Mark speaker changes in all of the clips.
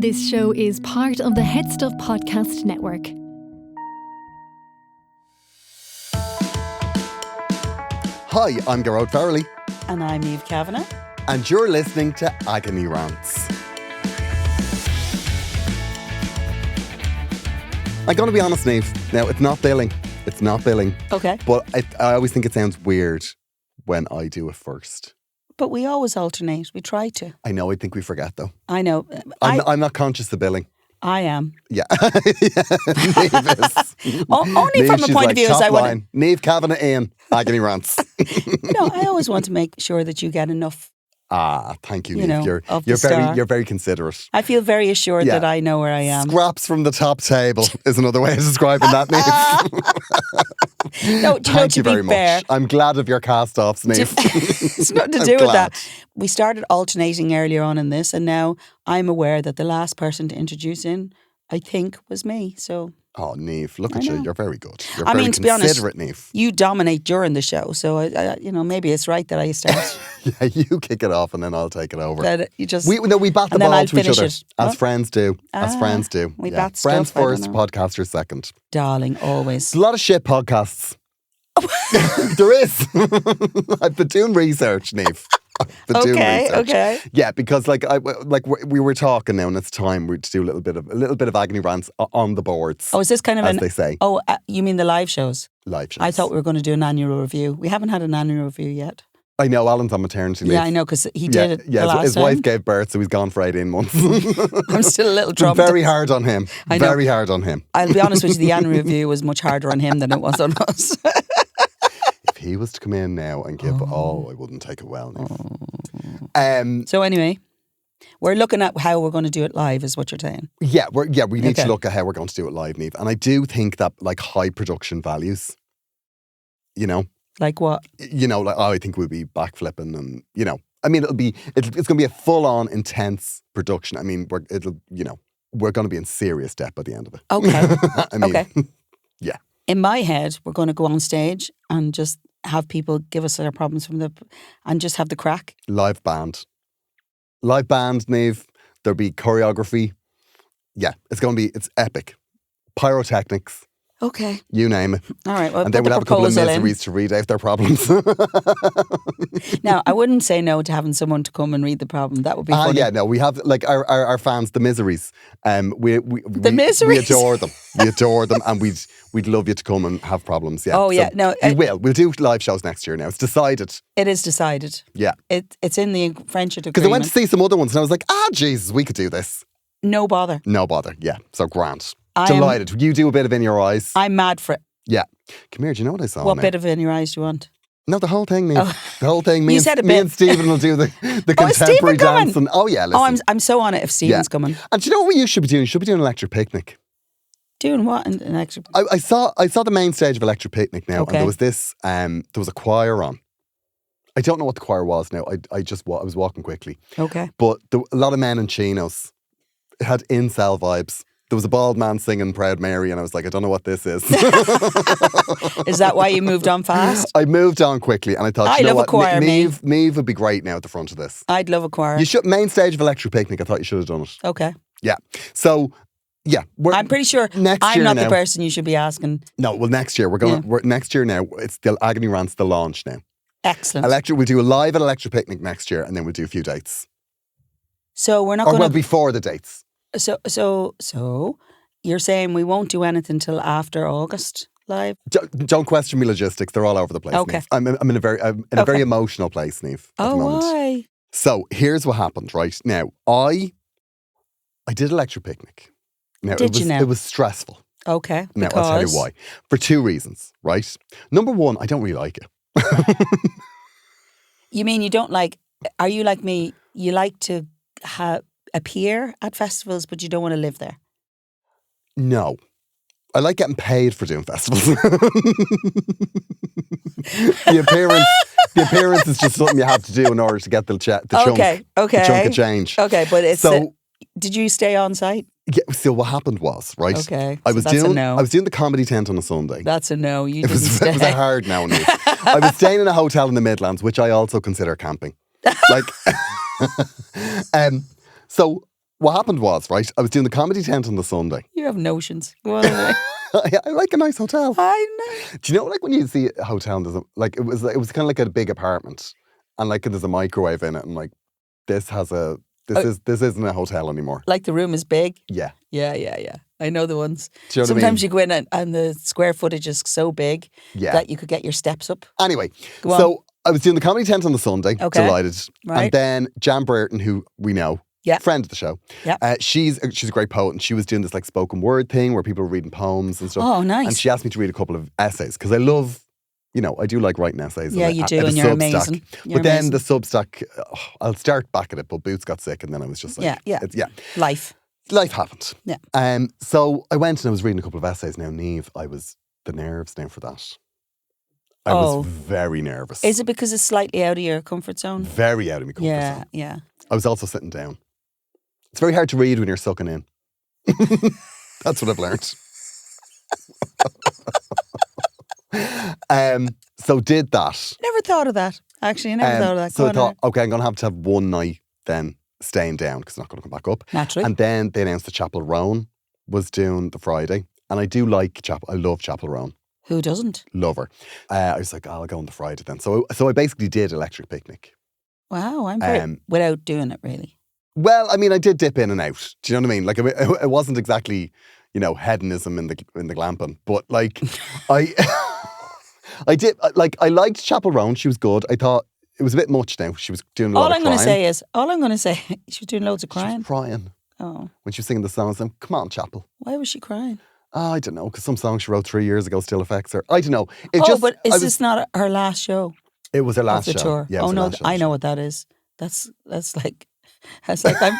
Speaker 1: This show is part of the Head Stuff Podcast Network.
Speaker 2: Hi, I'm Gearóid.
Speaker 3: And I'm Niamh Kavanagh.
Speaker 2: And you're listening to Agony Rants. I'm going to be honest, Niamh. Now, it's not billing. It's not billing.
Speaker 3: Okay.
Speaker 2: But I always think it sounds weird when I do it first.
Speaker 3: But we always alternate. We try to.
Speaker 2: I know, I think we forget though.
Speaker 3: I know.
Speaker 2: I'm not conscious of billing.
Speaker 3: I am.
Speaker 2: Yeah. Niamh
Speaker 3: Only from the point of view as I want.
Speaker 2: Niamh Kavanagh in Agony Rants.
Speaker 3: No, I always want to make sure that you get enough.
Speaker 2: Thank you,
Speaker 3: You
Speaker 2: Niamh.
Speaker 3: know,
Speaker 2: You're very considerate.
Speaker 3: I feel very assured that I know where I am.
Speaker 2: Scraps from the top table is another way of describing that, Niamh.
Speaker 3: No,
Speaker 2: Thank you very
Speaker 3: fair,
Speaker 2: much. I'm glad of your cast-offs, Niamh.
Speaker 3: It's nothing to do with that. We started alternating earlier on in this, and now I'm aware that the last person to introduce in, I think, was me. So.
Speaker 2: Oh, Niamh, look at you. You're very good. You're
Speaker 3: I
Speaker 2: very
Speaker 3: mean, to be honest,
Speaker 2: considerate, Niamh.
Speaker 3: You dominate during the show, so maybe it's right that I start.
Speaker 2: Yeah, you kick it off and then I'll take it over.
Speaker 3: That you just
Speaker 2: we bat the
Speaker 3: and then
Speaker 2: ball
Speaker 3: I'll
Speaker 2: to each
Speaker 3: finish
Speaker 2: other
Speaker 3: it.
Speaker 2: as
Speaker 3: What?
Speaker 2: friends do. As friends do.
Speaker 3: we
Speaker 2: Yeah.
Speaker 3: bat stuff,
Speaker 2: Friends
Speaker 3: I don't
Speaker 2: first,
Speaker 3: know.
Speaker 2: podcasters second.
Speaker 3: Darling, always.
Speaker 2: There's a lot of shit podcasts. There is. I've been doing research, Niamh.
Speaker 3: Okay.
Speaker 2: Yeah, because we were talking now, and it's time to do a little bit of agony rants on the boards.
Speaker 3: Oh, is this kind of
Speaker 2: as they say,
Speaker 3: Oh, you mean the live shows?
Speaker 2: live shows?
Speaker 3: I thought we were going to do an annual review. We haven't had an annual review yet.
Speaker 2: I know Alan's on maternity leave.
Speaker 3: Yeah, I know, because he did it the last
Speaker 2: his
Speaker 3: time.
Speaker 2: wife gave birth, so he's gone for 18 months.
Speaker 3: I'm still a little traumatized.
Speaker 2: Very hard on him.
Speaker 3: I know.
Speaker 2: Very hard on him.
Speaker 3: I'll be honest with you, the annual review was much harder on him than it was on us.
Speaker 2: If he was to come in now and give, I wouldn't take it well.
Speaker 3: So anyway, we're looking at how we're going to do it live, is what you're saying.
Speaker 2: Yeah, we need
Speaker 3: Okay.
Speaker 2: to look at how we're going to do it live, Niamh. And I do think that high production values,
Speaker 3: Like what?
Speaker 2: I think we'll be backflipping and, I mean, it's going to be a full on intense production. I mean, we're going to be in serious debt by the end of it.
Speaker 3: Okay.
Speaker 2: I mean,
Speaker 3: Okay.
Speaker 2: Yeah.
Speaker 3: In my head, we're going to go on stage and just have people give us their problems and just have the crack.
Speaker 2: Live band, Niamh. There'll be choreography. Yeah, it's epic. Pyrotechnics.
Speaker 3: Okay.
Speaker 2: You name it.
Speaker 3: All right. Well,
Speaker 2: And
Speaker 3: put
Speaker 2: then
Speaker 3: the
Speaker 2: we'll have a couple of
Speaker 3: proposal in.
Speaker 2: miseries to read out their problems.
Speaker 3: Now, I wouldn't say no to having someone to come and read the problem. That would be funny.
Speaker 2: Yeah, no, we have our fans, the miseries. We
Speaker 3: Miseries?
Speaker 2: We adore them. We adore them, and we'd love you to come and have problems. Yeah.
Speaker 3: Oh, yeah. No,
Speaker 2: we'll do live shows next year. Now it's decided.
Speaker 3: It is decided.
Speaker 2: Yeah.
Speaker 3: It's in the friendship agreement.
Speaker 2: Because I went to see some other ones, and I was like, Jesus, we could do this.
Speaker 3: No bother.
Speaker 2: No bother. Yeah. So grand. Delighted. You do a bit of In Your Eyes.
Speaker 3: I'm mad for it.
Speaker 2: Yeah. Come here. Do you know what I saw?
Speaker 3: What
Speaker 2: now?
Speaker 3: bit of In Your Eyes do you want?
Speaker 2: No, the whole thing, Niamh. The whole thing. Me and Stephen will do the
Speaker 3: is
Speaker 2: contemporary
Speaker 3: Stephen coming?
Speaker 2: dance. And, yeah, listen.
Speaker 3: I'm so on it if Stephen's coming.
Speaker 2: And do you know what you should be doing? You should be doing an electric picnic.
Speaker 3: Doing what? An extra...
Speaker 2: I saw the main stage of Electric Picnic now,
Speaker 3: Okay.
Speaker 2: and there was this. There was a choir on. I don't know what the choir was now. I was walking quickly,
Speaker 3: Okay.
Speaker 2: but a lot of men in chinos. It had incel vibes. There was a bald man singing Proud Mary, and I was like, I don't know what this is.
Speaker 3: Is that why you moved on fast?
Speaker 2: I moved on quickly, and I thought,
Speaker 3: I
Speaker 2: you know
Speaker 3: love a
Speaker 2: what,
Speaker 3: choir,
Speaker 2: Niamh would be great now at the front of this.
Speaker 3: I'd love a choir.
Speaker 2: You should main stage of Electric Picnic. I thought you should have done it.
Speaker 3: Okay.
Speaker 2: Yeah. So. Yeah,
Speaker 3: I'm pretty sure
Speaker 2: next
Speaker 3: I'm
Speaker 2: year
Speaker 3: not
Speaker 2: now,
Speaker 3: the person you should be asking.
Speaker 2: No, well, next year next year now. It's the Agony Rants, the launch now.
Speaker 3: Excellent.
Speaker 2: We'll do a live at Electric Picnic next year, and then we'll do a few dates.
Speaker 3: So we're not going to...
Speaker 2: before the dates.
Speaker 3: So you're saying we won't do anything till after August live?
Speaker 2: Don't question me logistics. They're all over the place,
Speaker 3: Okay.
Speaker 2: Niamh. I'm in a very emotional place, Niamh, at the moment.
Speaker 3: Why?
Speaker 2: So here's what happened, right? Now, I did Electric Picnic. Now, it was stressful.
Speaker 3: Okay.
Speaker 2: Now, I'll tell you why. For two reasons, right? Number one, I don't really like it.
Speaker 3: You mean you don't like... Are you like me? You like to appear at festivals, but you don't want to live there?
Speaker 2: No. I like getting paid for doing festivals. The appearance is just something you have to do in order to get the chunk of change.
Speaker 3: Okay, but it's...
Speaker 2: So,
Speaker 3: did you stay on site?
Speaker 2: Yeah, so what happened was, right?
Speaker 3: Okay,
Speaker 2: I
Speaker 3: so
Speaker 2: was
Speaker 3: that's a no.
Speaker 2: I was doing the comedy tent on a Sunday.
Speaker 3: That's a no. You
Speaker 2: It
Speaker 3: didn't
Speaker 2: was
Speaker 3: stay.
Speaker 2: a hard no. Niamh. I was staying in a hotel in the Midlands, which I also consider camping. Like, so what happened was, right, I was doing the comedy tent on the Sunday.
Speaker 3: You have notions. Go on anyway.
Speaker 2: I like a nice hotel.
Speaker 3: I know.
Speaker 2: Do you know, like when you see a hotel and there's it was kind of like a big apartment and like there's a microwave in it and like this isn't a hotel anymore.
Speaker 3: Like the room is big?
Speaker 2: Yeah.
Speaker 3: Yeah. I know the ones.
Speaker 2: Do you know what I
Speaker 3: Sometimes
Speaker 2: mean?
Speaker 3: you go in and the square footage is so big that you could get your steps up.
Speaker 2: Anyway,
Speaker 3: Go on.
Speaker 2: so I was doing the comedy tent on the Sunday.
Speaker 3: Okay.
Speaker 2: Delighted.
Speaker 3: Right.
Speaker 2: And then Jan Brereton, who we know, friend of the show.
Speaker 3: Yeah.
Speaker 2: She's a great poet and she was doing this like spoken word thing where people were reading poems and stuff.
Speaker 3: Oh, nice.
Speaker 2: And she asked me to read a couple of essays because I love, I do like writing essays.
Speaker 3: Yeah, you do, and you're amazing.
Speaker 2: But then the Substack, I'll start back at it, but Boots got sick and then I was just like,
Speaker 3: Life
Speaker 2: happened.
Speaker 3: Yeah.
Speaker 2: So I went and I was reading a couple of essays. Now, Niamh, the nerves now for that. I was very nervous.
Speaker 3: Is it because it's slightly out of your comfort zone?
Speaker 2: Very out of my comfort zone.
Speaker 3: Yeah.
Speaker 2: I was also sitting down. It's very hard to read when you're sucking in. That's what I've learned. So did that.
Speaker 3: Never thought of that. Actually, I never thought of that.
Speaker 2: So I thought, okay, I'm going to have one night then staying down because it's not going to come back up.
Speaker 3: Naturally.
Speaker 2: And then they announced that Chapel Roan was doing the Friday. And I do like I love Chapel Roan.
Speaker 3: Who doesn't?
Speaker 2: Love her. I was like, I'll go on the Friday then. So I basically did Electric Picnic.
Speaker 3: Wow, I'm very, without doing it really.
Speaker 2: Well, I mean, I did dip in and out. Do you know what I mean? Like, it wasn't exactly, hedonism in the glamping, but like, I did, like, I liked Chapel Roan. She was good. I thought it was a bit much now. She was doing a lot of crying.
Speaker 3: All I'm going to say, she was doing loads of crying.
Speaker 2: She was crying.
Speaker 3: Oh.
Speaker 2: When she was singing the songs, I'm, come on, Chapel.
Speaker 3: Why was she crying?
Speaker 2: I don't know, because some songs she wrote 3 years ago still affects her. I don't know.
Speaker 3: But this not her last show?
Speaker 2: It was her last
Speaker 3: of the
Speaker 2: show.
Speaker 3: Tour.
Speaker 2: Yeah,
Speaker 3: oh no, I know what that is. That's like I'm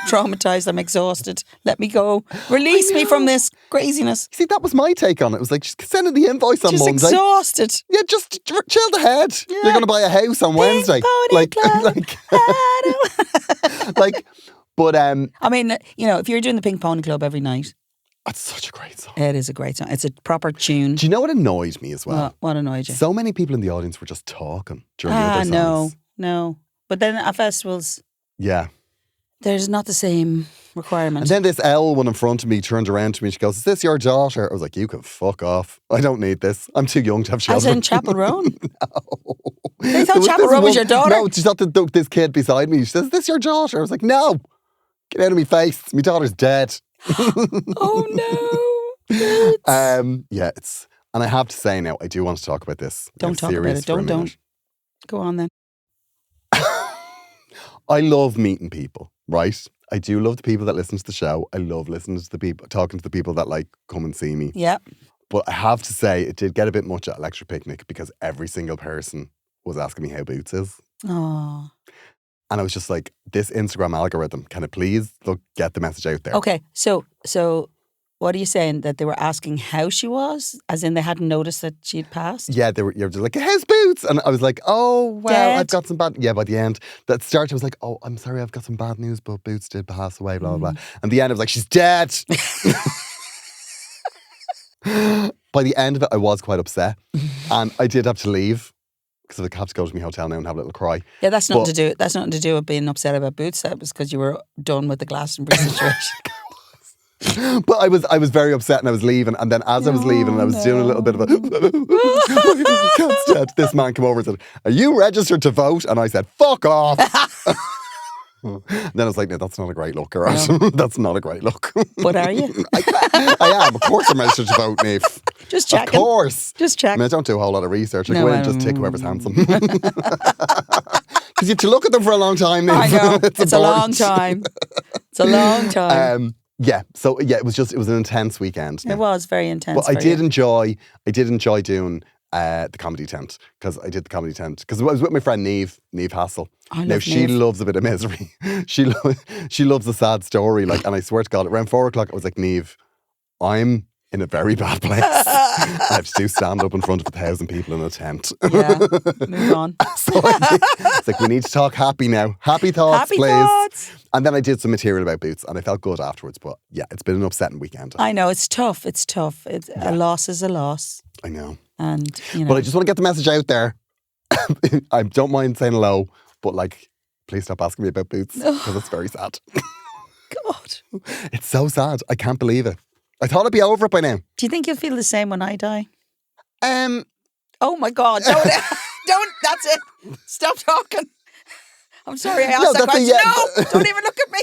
Speaker 3: traumatized. I'm exhausted. Let me go. Release me from this craziness.
Speaker 2: See, that was my take on it. It was like, just send in the invoice on Monday.
Speaker 3: Just exhausted.
Speaker 2: Yeah, just chill the head. Yeah. You're going to buy a house on Wednesday. But
Speaker 3: I mean, if you're doing the Pink Pony Club every night.
Speaker 2: That's such a great song.
Speaker 3: It is a great song. It's a proper tune.
Speaker 2: Do you know what annoyed me as well?
Speaker 3: What annoyed you?
Speaker 2: So many people in the audience were just talking during the other songs.
Speaker 3: No. But then at festivals, there's not the same requirement.
Speaker 2: And then this L one in front of me turned around to me and she goes, is this your daughter? I was like, you can fuck off. I don't need this. I'm too young to have children.
Speaker 3: As in Chapel Roan?
Speaker 2: No.
Speaker 3: They thought Chapel Roan was your daughter?
Speaker 2: No, she thought this kid beside me. She says, is this your daughter? I was like, no. Get out of my face. My daughter's dead.
Speaker 3: Oh no.
Speaker 2: Yeah, and I have to say now, I do want to talk about this.
Speaker 3: Don't talk about it. Don't. Go on then.
Speaker 2: I love meeting people, right? I do love the people that listen to the show. I love listening to the people, talking to the people that like come and see me.
Speaker 3: Yeah.
Speaker 2: But I have to say, it did get a bit much at Electric Picnic because every single person was asking me how Boots is.
Speaker 3: Oh.
Speaker 2: And I was just like, this Instagram algorithm, can it please get the message out there?
Speaker 3: Okay, so what are you saying? That they were asking how she was? As in they hadn't noticed that she'd passed?
Speaker 2: Yeah, you're just like, how's Boots? And I was like, oh, well,
Speaker 3: Dead?
Speaker 2: I've got some bad... Yeah, by the end, that start, I was like, oh, I'm sorry, I've got some bad news, but Boots did pass away, blah, blah, blah. And the end, I was like, she's dead. By the end of it, I was quite upset. And I did have to leave. Because I have to go to my hotel now and have a little cry.
Speaker 3: Yeah, that's nothing to do with being upset about Boots. That was because you were done with the Glastonbury situation.
Speaker 2: But I was very upset and I was leaving. And then as I was leaving and I was doing a little bit of a this man came over and said, are you registered to vote? And I said, fuck off. And then I was like, no, that's not a great look, right? No. That's not a great look.
Speaker 3: But are you?
Speaker 2: I am. Of course I'm registered to vote, Niamh.
Speaker 3: Just checking.
Speaker 2: Of course.
Speaker 3: Just checking.
Speaker 2: I mean, I don't do a whole lot of research. I go in and just tick whoever's handsome. Because you have to look at them for a long time, Niamh.
Speaker 3: I know. It's a long time. It's a long time.
Speaker 2: Yeah. So yeah, it was an intense weekend.
Speaker 3: It was very intense.
Speaker 2: But I did enjoy doing the comedy tent because I did the comedy tent because I was with my friend Niamh Hassel. She loves a bit of misery. She loves a sad story. Like, and I swear to God, around 4 o'clock, I was like, Niamh, I'm in a very bad place. I have to do stand up in front of 1,000 people in a tent.
Speaker 3: Yeah, move on.
Speaker 2: So it's like, we need to talk happy now. Happy thoughts, please.
Speaker 3: Thoughts.
Speaker 2: And then I did some material about Boots and I felt good afterwards. But yeah, it's been an upsetting weekend.
Speaker 3: I know, it's tough. A loss is a loss.
Speaker 2: I know.
Speaker 3: And,
Speaker 2: But I just want to get the message out there. I don't mind saying hello, but like, please stop asking me about Boots because it's very sad.
Speaker 3: God.
Speaker 2: It's so sad. I can't believe it. I thought I'd be over it by now.
Speaker 3: Do you think you'll feel the same when I die?
Speaker 2: Oh
Speaker 3: my God. Don't, that's it. Stop talking. I'm sorry I asked that question. No, don't even look at me.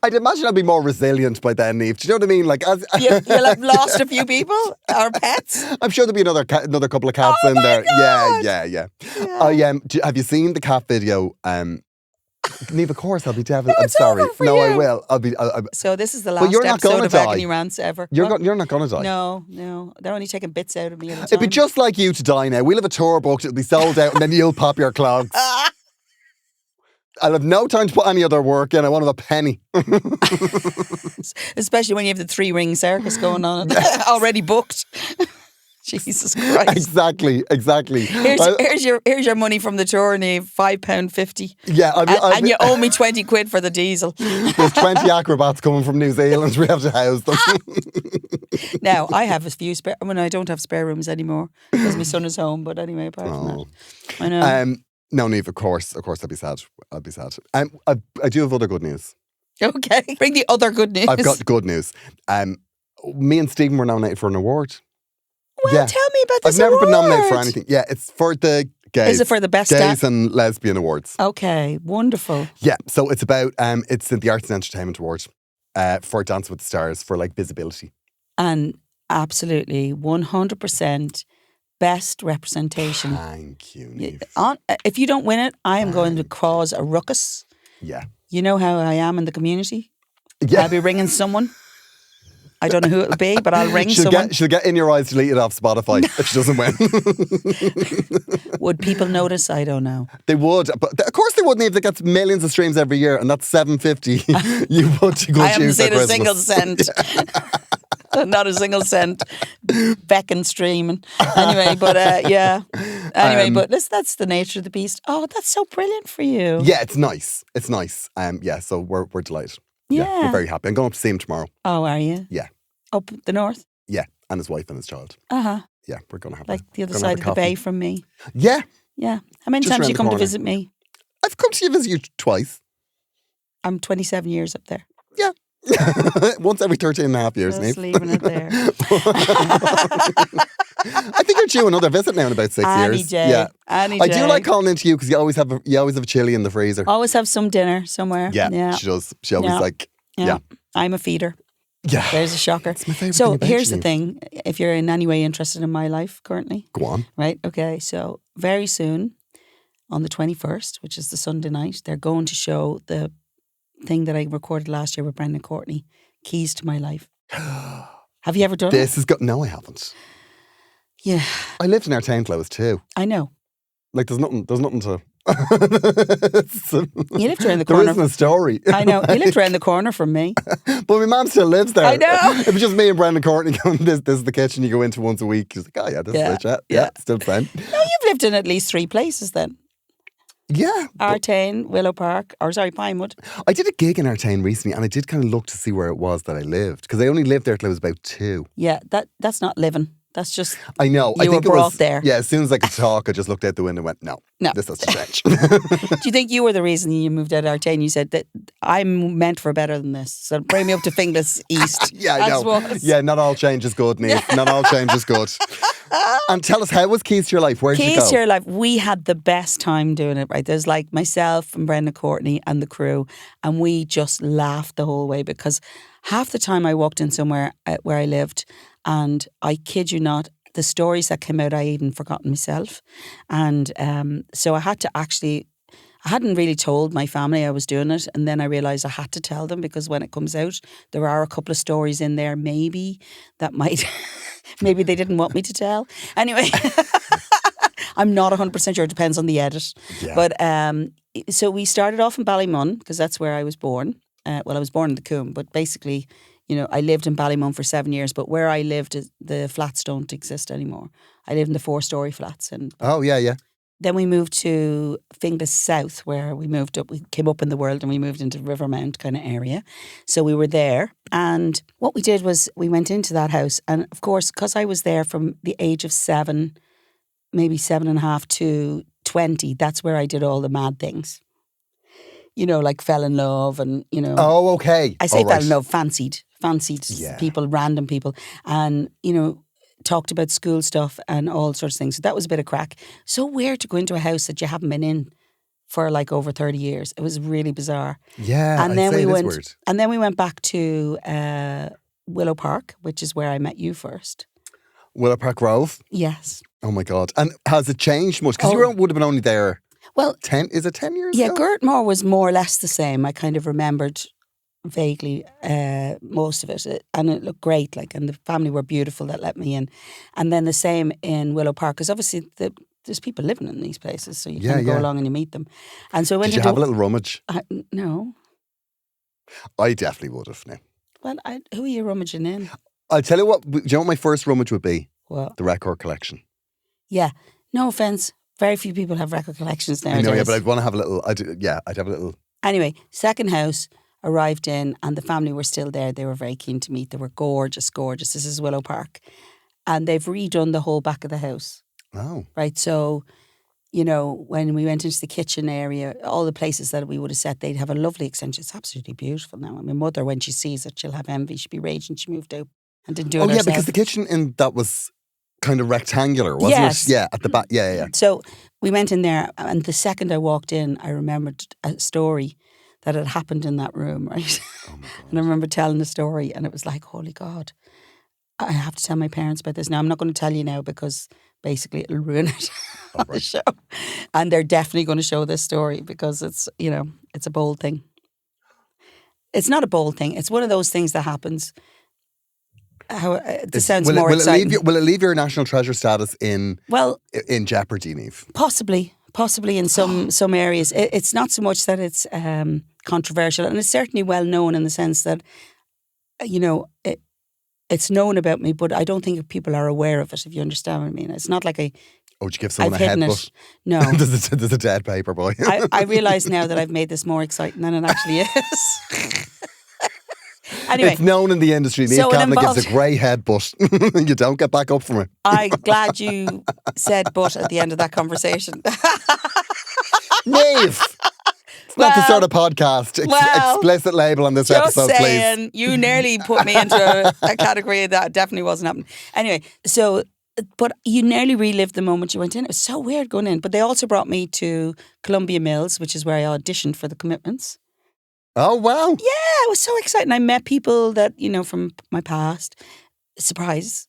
Speaker 2: I'd imagine I'd be more resilient by then, Niamh. Do you know what I mean? Like,
Speaker 3: you'll have lost a few people or pets.
Speaker 2: I'm sure there'll be another couple of cats in there.
Speaker 3: God.
Speaker 2: Yeah. Have you seen the cat video? Niamh, of course, I'll be devastated.
Speaker 3: No,
Speaker 2: I'm sorry.
Speaker 3: No,
Speaker 2: I will.
Speaker 3: So this is the last episode of Agony Rants ever.
Speaker 2: You're not going to die.
Speaker 3: No. They're only taking bits out of me at a time.
Speaker 2: It'd be just like you to die now. We'll have a tour booked. It'll be sold out and then you'll pop your clogs. I'll have no time to put any other work in. I won't have a penny.
Speaker 3: Especially when you have the 3-ring circus going on. Already booked. Jesus Christ.
Speaker 2: Exactly.
Speaker 3: Here's your money from the tour, Niamh, £5.50.
Speaker 2: Yeah.
Speaker 3: And you owe me 20 quid for the diesel.
Speaker 2: There's 20 acrobats coming from New Zealand. We have to house them.
Speaker 3: Now, I have a few spare... I don't have spare rooms anymore because my son is home. But anyway, apart from that. I know.
Speaker 2: No, Niamh, of course, I'd be sad. I do have other good news.
Speaker 3: Okay, bring the other good news.
Speaker 2: I've got good news. Me and Stephen were nominated for an award.
Speaker 3: Well, tell me about this
Speaker 2: I've never been
Speaker 3: award.
Speaker 2: nominated for anything. Yeah, it's for the gays.
Speaker 3: Is it for the best
Speaker 2: gays and lesbian awards?
Speaker 3: Okay, wonderful.
Speaker 2: Yeah, so it's about it's the Arts and Entertainment Award for Dance with the Stars for like visibility.
Speaker 3: And absolutely 100%. Best representation.
Speaker 2: Thank you, Niamh.
Speaker 3: If you don't win it, I am going to cause a ruckus.
Speaker 2: Yeah.
Speaker 3: You know how I am in the community?
Speaker 2: Yeah.
Speaker 3: I'll be ringing someone. I don't know who it'll be, but I'll ring someone.
Speaker 2: She'll get In Your Eyes deleted off Spotify if she doesn't win.
Speaker 3: Would people notice? I don't know.
Speaker 2: They would. But of course they would, Niamh. They get millions of streams every year and that's $7.50 you put to go
Speaker 3: I haven't
Speaker 2: choose
Speaker 3: seen
Speaker 2: their
Speaker 3: a single
Speaker 2: Christmas.
Speaker 3: cent. Not a single cent. Becking streaming. Anyway, but yeah. Anyway, but that's the nature of the beast. Oh, that's so brilliant for you.
Speaker 2: Yeah, it's nice. Yeah, so we're delighted.
Speaker 3: Yeah.
Speaker 2: We're very happy. I'm going up to see him tomorrow.
Speaker 3: Oh, are you?
Speaker 2: Yeah.
Speaker 3: Up the north?
Speaker 2: Yeah, and his wife and his child.
Speaker 3: Uh-huh.
Speaker 2: Yeah, we're going to have
Speaker 3: like the other side of the bay from me.
Speaker 2: Yeah.
Speaker 3: Yeah. How many times do you come to visit me?
Speaker 2: I've come to visit you twice.
Speaker 3: I'm 27 years up there.
Speaker 2: Yeah. Once every 13 and a half years,
Speaker 3: Just
Speaker 2: Niamh.
Speaker 3: leaving it there.
Speaker 2: I think you're due another visit now in about 6 years.
Speaker 3: Yeah.
Speaker 2: I do like calling into you because you always have a chili in the freezer.
Speaker 3: Always have some dinner somewhere.
Speaker 2: Yeah. She does. She always
Speaker 3: Yeah. I'm a feeder.
Speaker 2: Yeah.
Speaker 3: There's a shocker.
Speaker 2: It's my favourite
Speaker 3: So
Speaker 2: thing about
Speaker 3: here's
Speaker 2: you.
Speaker 3: the thing. If you're in any way interested in my life currently.
Speaker 2: Go on.
Speaker 3: Right. Okay. So very soon, on the 21st, which is the Sunday night, they're going to show the thing that I recorded last year with Brendan Courtney, Keys to My Life. Have you ever done it?
Speaker 2: No, I haven't.
Speaker 3: Yeah.
Speaker 2: I lived in Artane too.
Speaker 3: I know.
Speaker 2: Like there's nothing to
Speaker 3: You lived around the corner.
Speaker 2: There isn't a story.
Speaker 3: I know. You lived around the corner from me.
Speaker 2: But my mum still lives there.
Speaker 3: I know.
Speaker 2: It was just me and Brendan Courtney going, this is the kitchen you go into once a week. She's like, oh yeah, this is it. Yeah, still the same.
Speaker 3: No, you've lived in at least 3 places then.
Speaker 2: Yeah.
Speaker 3: Artane, Willow Park, Pinewood.
Speaker 2: I did a gig in Artane recently and I did kind of look to see where it was that I lived because I only lived there till I was about 2.
Speaker 3: Yeah, that's not living. That's just
Speaker 2: I know.
Speaker 3: You were brought there.
Speaker 2: Yeah, as soon as I could talk, I just looked out the window and went, no, this has to change.
Speaker 3: Do you think you were the reason you moved out of Artane? You said that I'm meant for better than this. So bring me up to Finglas East.
Speaker 2: Yeah, I know. Yeah, not all change is good, Niamh. Not all change is good. And tell us, how was Keys to Your Life? Where did you go?
Speaker 3: Keys to Your Life, we had the best time doing it, right? There's like myself and Brendan Courtney and the crew, and we just laughed the whole way because half the time I walked in somewhere where I lived, and I kid you not, the stories that came out, I even forgotten myself. And so I had to I hadn't really told my family I was doing it. And then I realised I had to tell them because when it comes out, there are a couple of stories in there maybe that might, maybe they didn't want me to tell. Anyway, I'm not 100% sure. It depends on the edit. Yeah. But so we started off in Ballymun because that's where I was born. I was born in the Coombe, but basically, I lived in Ballymun for 7 years, but where I lived, the flats don't exist anymore. I lived in the 4-storey flats.
Speaker 2: Oh, yeah.
Speaker 3: Then we moved to Finglas South, where we moved up. We came up in the world and we moved into Rivermount kind of area. So we were there. And what we did was we went into that house. And of course, because I was there from the age of 7, maybe 7.5 to 20, that's where I did all the mad things. You know, like fell in love and, you know.
Speaker 2: Oh, okay.
Speaker 3: I say
Speaker 2: All
Speaker 3: fell
Speaker 2: right.
Speaker 3: in love, fancied
Speaker 2: Yeah.
Speaker 3: people, random people. And, you know, talked about school stuff and all sorts of things. So that was a bit of crack. So weird to go into a house that you haven't been in for like over 30 years. It was really bizarre.
Speaker 2: Yeah,
Speaker 3: And
Speaker 2: I'd
Speaker 3: then
Speaker 2: say
Speaker 3: we
Speaker 2: it is
Speaker 3: went,
Speaker 2: weird.
Speaker 3: and then we went back to Willow Park, which is where I met you first.
Speaker 2: Willow Park Grove?
Speaker 3: Yes.
Speaker 2: Oh my God. And has it changed much? Because
Speaker 3: Oh.
Speaker 2: you would have been only there
Speaker 3: Well,
Speaker 2: 10, is it 10 years
Speaker 3: yeah,
Speaker 2: ago?
Speaker 3: Gertmore was more or less the same. I kind of remembered vaguely most of it, and it looked great. Like, and the family were beautiful that let me in. And then the same in Willow Park, because obviously there's people living in these places, so you kind of go along and you meet them. And so I went
Speaker 2: Did you have a little rummage?
Speaker 3: No.
Speaker 2: I definitely would have now.
Speaker 3: Well, who are you rummaging in?
Speaker 2: I'll tell you what. Do you know what my first rummage would be?
Speaker 3: What?
Speaker 2: The record collection.
Speaker 3: Yeah. No offence. Very few people have record collections nowadays.
Speaker 2: I know, yeah, but I'd want to have a little. I'd have a little.
Speaker 3: Anyway, second house, arrived in, and the family were still there. They were very keen to meet. They were gorgeous, gorgeous. This is Willow Park. And they've redone the whole back of the house.
Speaker 2: Oh.
Speaker 3: Right. So, you know, when we went into the kitchen area, all the places that we would have set, they'd have a lovely extension. It's absolutely beautiful now. I mean, mother, when she sees it, she'll have envy. She'll be raging. She moved out and didn't do it herself.
Speaker 2: Yeah, because the kitchen in that was kind of rectangular, wasn't
Speaker 3: Yes.
Speaker 2: it? Yeah, at the back. Yeah.
Speaker 3: So we went in there, and the second I walked in, I remembered a story that had happened in that room, right?
Speaker 2: Oh my God.
Speaker 3: And I remember telling the story, and it was like, holy God, I have to tell my parents about this. Now, I'm not going to tell you now because basically it'll ruin it on the show. And they're definitely going to show this story because it's, you know, it's a bold thing. It's not a bold thing. It's one of those things that happens. This sounds more exciting.
Speaker 2: Will it leave your national treasure status in jeopardy, Niamh?
Speaker 3: Possibly in some areas. It's not so much that it's controversial, and it's certainly well known in the sense that, you know, it's known about me, but I don't think people are aware of it, if you understand what I mean. It's not like would
Speaker 2: you give someone
Speaker 3: I've
Speaker 2: a
Speaker 3: hidden
Speaker 2: headbutt?
Speaker 3: It. No.
Speaker 2: There's a dead paper boy.
Speaker 3: I realise now that I've made this more exciting than it actually is. Anyway,
Speaker 2: it's known in the industry. Niamh Kavanagh gives a grey headbutt. You don't get back up from it.
Speaker 3: I'm glad you said "but" at the end of that conversation.
Speaker 2: Niamh! It's not the sort of podcast. Explicit label on this episode,
Speaker 3: saying,
Speaker 2: please.
Speaker 3: You nearly put me into a category that definitely wasn't happening. Anyway, so, but you nearly relived the moment you went in. It was so weird going in. But they also brought me to Columbia Mills, which is where I auditioned for the Commitments.
Speaker 2: Oh, wow.
Speaker 3: Yeah, it was so exciting. I met people that, you know, from my past. Surprise.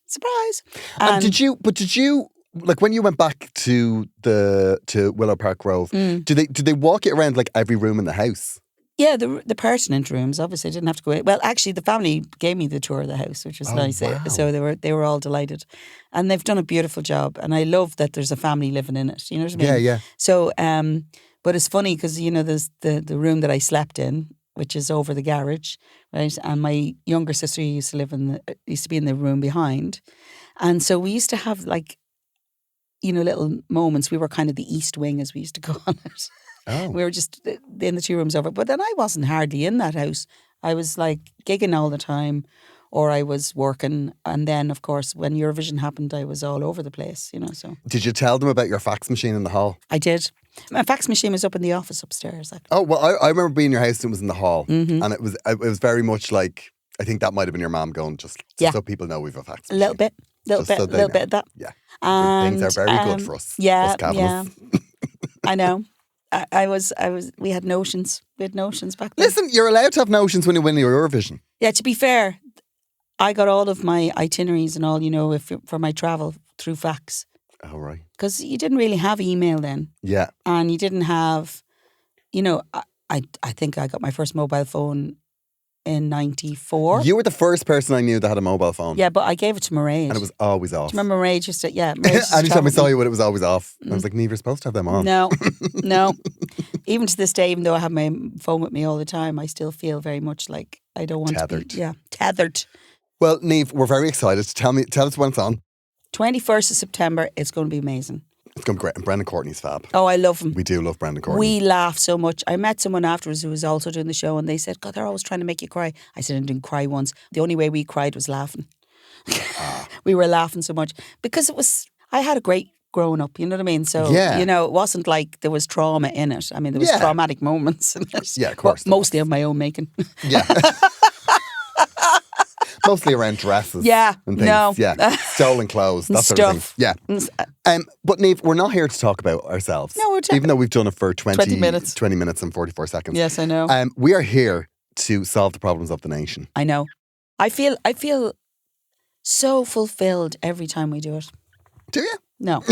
Speaker 2: And did you like when you went back to Willow Park Grove, did they walk you around like every room in the house?
Speaker 3: Yeah, the pertinent rooms. Obviously, I didn't have to go in. Well, actually, the family gave me the tour of the house, which was nice.
Speaker 2: Wow.
Speaker 3: So they were all delighted, and they've done a beautiful job. And I love that there's a family living in it. You know what I mean?
Speaker 2: Yeah.
Speaker 3: So, but it's funny because you know there's the room that I slept in, which is over the garage, right? And my younger sister used to be in the room behind, and so we used to have like, you know, little moments. We were kind of the East Wing, as we used to call it.
Speaker 2: Oh.
Speaker 3: We were just in the two rooms over. But then I wasn't hardly in that house. I was like gigging all the time, or I was working. And then, of course, when Eurovision happened, I was all over the place, you know. So
Speaker 2: did you tell them about your fax machine in the hall?
Speaker 3: I did. My fax machine was up in the office upstairs. Actually.
Speaker 2: Oh, well, I remember being in your house and it was in the hall. Mm-hmm. And it was very much like, I think that might have been your mom going, just so people know we've a fax machine.
Speaker 3: A little bit of that.
Speaker 2: Yeah.
Speaker 3: And,
Speaker 2: things are very good for us.
Speaker 3: Yeah,
Speaker 2: us Kavanaghs.
Speaker 3: I know. We had notions. We had notions back then.
Speaker 2: Listen, you're allowed to have notions when you win your Eurovision.
Speaker 3: Yeah, to be fair, I got all of my itineraries and all, you know, for my travel through fax.
Speaker 2: Oh, right.
Speaker 3: Because you didn't really have email then.
Speaker 2: Yeah.
Speaker 3: And you didn't have, you know, I think I got my first mobile phone in 94.
Speaker 2: You were the first person I knew that had a mobile phone.
Speaker 3: Yeah, but I gave it to Mairead.
Speaker 2: And it was always off.
Speaker 3: Do you remember Mairead used to,
Speaker 2: anytime I saw you, it was always off. I was like, Niamh, you're supposed to have them on.
Speaker 3: No. Even to this day, even though I have my phone with me all the time, I still feel very much like I don't want
Speaker 2: tethered.
Speaker 3: to be tethered.
Speaker 2: Well, Niamh, we're very excited. Tell us when it's on.
Speaker 3: 21st of September, it's going to be amazing.
Speaker 2: It's going to be great. And Brendan Courtney's fab.
Speaker 3: Oh, I love him.
Speaker 2: We do love Brendan Courtney.
Speaker 3: We laugh so much. I met someone afterwards who was also doing the show and they said, God, they're always trying to make you cry. I said, I didn't cry once. The only way we cried was laughing. We were laughing so much because I had a great growing up. You know what I mean? So,
Speaker 2: Yeah.
Speaker 3: you know, it wasn't like there was trauma in it. I mean, there was
Speaker 2: Yeah.
Speaker 3: traumatic moments in it.
Speaker 2: Yeah, of course
Speaker 3: But
Speaker 2: there
Speaker 3: mostly of my own making.
Speaker 2: Yeah. Mostly around dresses.
Speaker 3: Yeah,
Speaker 2: And things.
Speaker 3: no.
Speaker 2: Yeah. Stolen clothes. That sort of
Speaker 3: Stuff.
Speaker 2: thing. Yeah. But Niamh, we're not here to talk about ourselves.
Speaker 3: No, we're
Speaker 2: even though we've done it for
Speaker 3: 20 minutes.
Speaker 2: 20 minutes and 44 seconds.
Speaker 3: Yes, I know.
Speaker 2: We are here to solve the problems of the nation.
Speaker 3: I know. I feel so fulfilled every time we do it.
Speaker 2: Do you?
Speaker 3: No.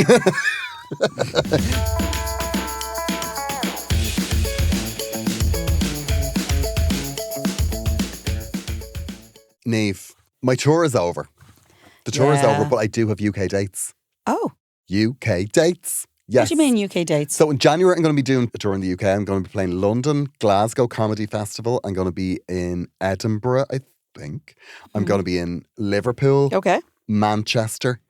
Speaker 2: Niamh, my tour is over. The tour is
Speaker 3: Yeah.
Speaker 2: over, but I do have UK dates.
Speaker 3: Oh,
Speaker 2: UK dates. Yes.
Speaker 3: what do you mean UK dates?
Speaker 2: So in January, I'm going to be doing a tour in the UK. I'm going to be playing London, Glasgow Comedy Festival. I'm going to be in Edinburgh, I think. I'm going to be in Liverpool,
Speaker 3: Okay.
Speaker 2: Manchester,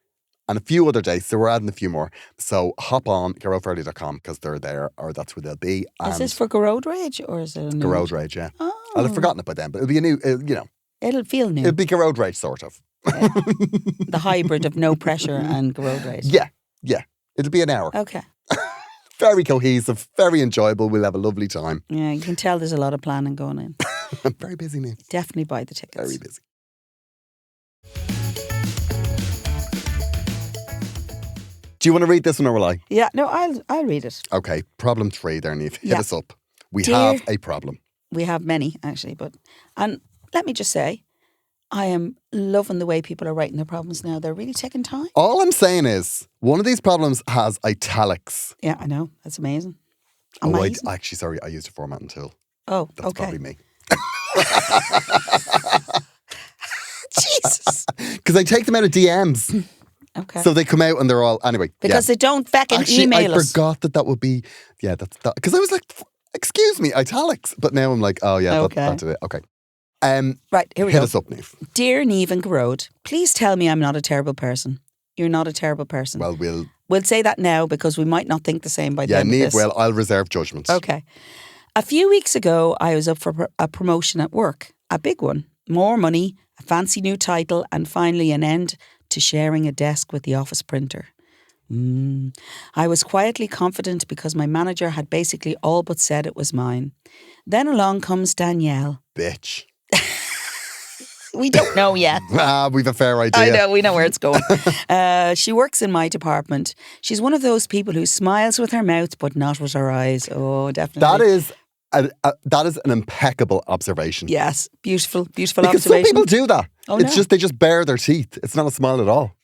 Speaker 2: and a few other dates. So we're adding a few more. So hop on gearóid.com because they're there, or that's where they'll be.
Speaker 3: Is this for Gearóid Rage or is it a new?
Speaker 2: Gearóid Rage, yeah.
Speaker 3: Oh.
Speaker 2: I'll have forgotten it by then, but it'll be a new,
Speaker 3: It'll feel new.
Speaker 2: it'll be Gearóid Rage, sort of.
Speaker 3: The hybrid of no pressure and Gearóid Rage.
Speaker 2: Yeah. It'll be an hour.
Speaker 3: Okay.
Speaker 2: Very cohesive, very enjoyable. We'll have a lovely time.
Speaker 3: Yeah, you can tell there's a lot of planning going in.
Speaker 2: I'm very busy, Niamh.
Speaker 3: Definitely buy the tickets.
Speaker 2: Very busy. Do you want to read this one or will I?
Speaker 3: Yeah, no, I'll read it.
Speaker 2: Okay, problem 3 there, Niamh. Hit
Speaker 3: Yeah.
Speaker 2: us up. We
Speaker 3: Dear-
Speaker 2: have a problem.
Speaker 3: We have many actually, and let me just say, I am loving the way people are writing their problems now. They're really taking time.
Speaker 2: All I'm saying is, one of these problems has italics.
Speaker 3: Yeah, I know. That's amazing.
Speaker 2: Oh,
Speaker 3: Amazing.
Speaker 2: actually, sorry, I used a formatting tool.
Speaker 3: Oh,
Speaker 2: That's
Speaker 3: okay.
Speaker 2: probably me.
Speaker 3: Jesus.
Speaker 2: Because I take them out of DMs.
Speaker 3: Okay.
Speaker 2: So they come out and they're all, anyway.
Speaker 3: Because they don't fucking
Speaker 2: Actually,
Speaker 3: email
Speaker 2: I
Speaker 3: us.
Speaker 2: forgot that would be, that's that. Because I was like, excuse me, italics. But now I'm like, oh yeah,
Speaker 3: Okay.
Speaker 2: that's it. Okay.
Speaker 3: Right, here we
Speaker 2: Hit
Speaker 3: go.
Speaker 2: us up, Niamh.
Speaker 3: Dear Niamh and Gearóid, please tell me I'm not a terrible person. You're not a terrible person.
Speaker 2: Well,
Speaker 3: We'll say that now because we might not think the same by the end of
Speaker 2: Niamh,
Speaker 3: this.
Speaker 2: well, I'll reserve judgment.
Speaker 3: Okay. A few weeks ago, I was up for a promotion at work. A big one. More money, a fancy new title, and finally an end to sharing a desk with the office printer. I was quietly confident because my manager had basically all but said it was mine. Then along comes Danielle.
Speaker 2: Bitch.
Speaker 3: We don't know yet.
Speaker 2: We've a fair idea.
Speaker 3: I know, we know where it's going. She works in my department. She's one of those people who smiles with her mouth but not with her eyes. Oh, definitely.
Speaker 2: That is an impeccable observation.
Speaker 3: Yes, beautiful
Speaker 2: Because
Speaker 3: observation.
Speaker 2: some people do that.
Speaker 3: Oh,
Speaker 2: It's
Speaker 3: no.
Speaker 2: just, they just bare their teeth. It's not a smile at all.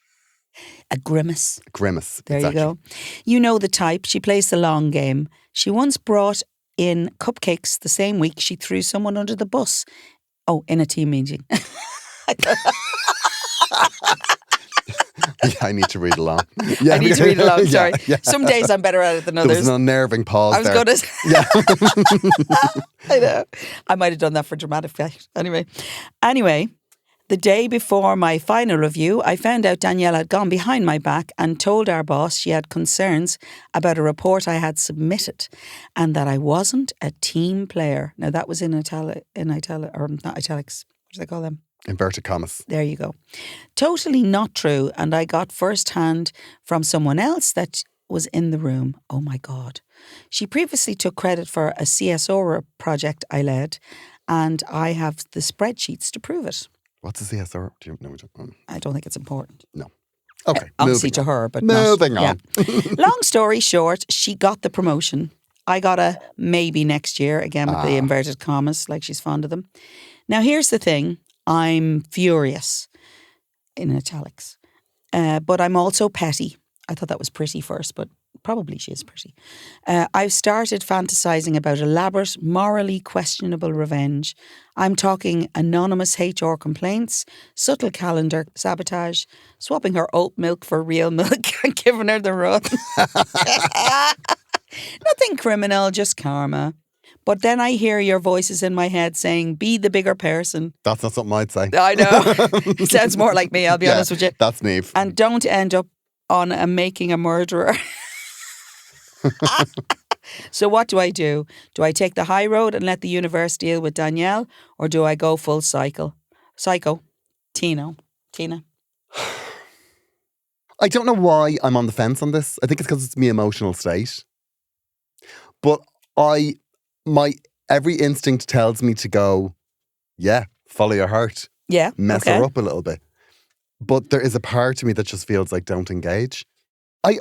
Speaker 3: A grimace.
Speaker 2: Grimace.
Speaker 3: There
Speaker 2: exactly.
Speaker 3: you go. You know the type. She plays the long game. She once brought in cupcakes the same week she threw someone under the bus. Oh, in a team meeting.
Speaker 2: Yeah, I need to read along. Yeah.
Speaker 3: I need to read along,
Speaker 2: Yeah,
Speaker 3: sorry.
Speaker 2: yeah.
Speaker 3: Some days I'm better at it than
Speaker 2: There
Speaker 3: others.
Speaker 2: was an unnerving pause
Speaker 3: I was
Speaker 2: there.
Speaker 3: going to...
Speaker 2: Yeah.
Speaker 3: I know. I might have done that for dramatic effect. Anyway, the day before my final review, I found out Danielle had gone behind my back and told our boss she had concerns about a report I had submitted and that I wasn't a team player. Now that was in italics, or not italics. What do they call them?
Speaker 2: Inverted commas.
Speaker 3: There you go. Totally not true. And I got first hand from someone else that was in the room. Oh my God. She previously took credit for a CSO project I led, and I have the spreadsheets to prove it.
Speaker 2: What's a CSR? Do you know?
Speaker 3: I don't think it's important.
Speaker 2: No. Okay.
Speaker 3: Obviously
Speaker 2: moving
Speaker 3: to
Speaker 2: on.
Speaker 3: her, but
Speaker 2: Moving
Speaker 3: not,
Speaker 2: on.
Speaker 3: Yeah. Long story short, she got the promotion. I got a maybe next year, again with the inverted commas, like she's fond of them. Now here's the thing. I'm furious, in italics, but I'm also petty. I thought that was pretty first, but probably she is pretty. I've started fantasizing about elaborate, morally questionable revenge. I'm talking anonymous HR complaints, subtle calendar sabotage, swapping her oat milk for real milk and giving her the run. Nothing criminal, just karma. But then I hear your voices in my head saying, be the bigger person.
Speaker 2: That's not something I'd say.
Speaker 3: I know. Sounds more like me, I'll be honest with you.
Speaker 2: That's Niamh.
Speaker 3: And don't end up on making a murderer. So what do? Do I take the high road and let the universe deal with Danielle, or do I go full psycho? Tina.
Speaker 2: I don't know why I'm on the fence on this. I think it's because it's my emotional state. But my every instinct tells me to go, yeah, follow your heart.
Speaker 3: Yeah.
Speaker 2: Mess
Speaker 3: okay.
Speaker 2: her up a little bit. But there is a part of me that just feels like don't engage.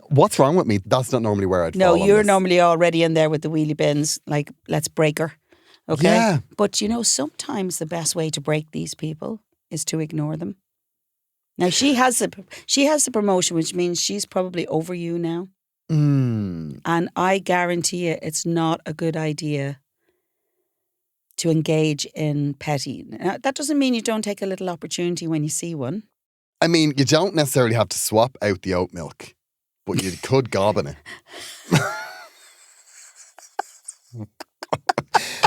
Speaker 2: What's wrong with me? That's not normally where I'd fall on
Speaker 3: you're
Speaker 2: this.
Speaker 3: normally already in there with the wheelie bins, like, let's break her. Okay?
Speaker 2: Yeah.
Speaker 3: But sometimes the best way to break these people is to ignore them. Now, she has the promotion, which means she's probably over you now. And I guarantee you it's not a good idea to engage in petty. Now, that doesn't mean you don't take a little opportunity when you see one.
Speaker 2: I mean, you don't necessarily have to swap out the oat milk, but you could gob in it.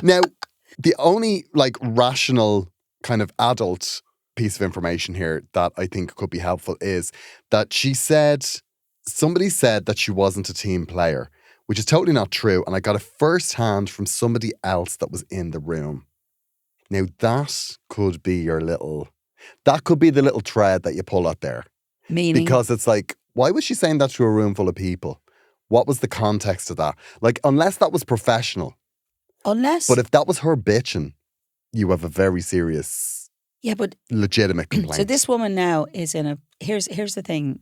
Speaker 2: Now, the only rational kind of adult piece of information here that I think could be helpful is that somebody said that she wasn't a team player, which is totally not true. And I got it firsthand from somebody else that was in the room. Now, that could be the little thread that you pull out there.
Speaker 3: Meaning?
Speaker 2: Because it's like, why was she saying that to a room full of people? What was the context of that? Like, unless that was professional. But if that was her bitching, you have a very serious, legitimate complaint.
Speaker 3: So this woman now is here's the thing,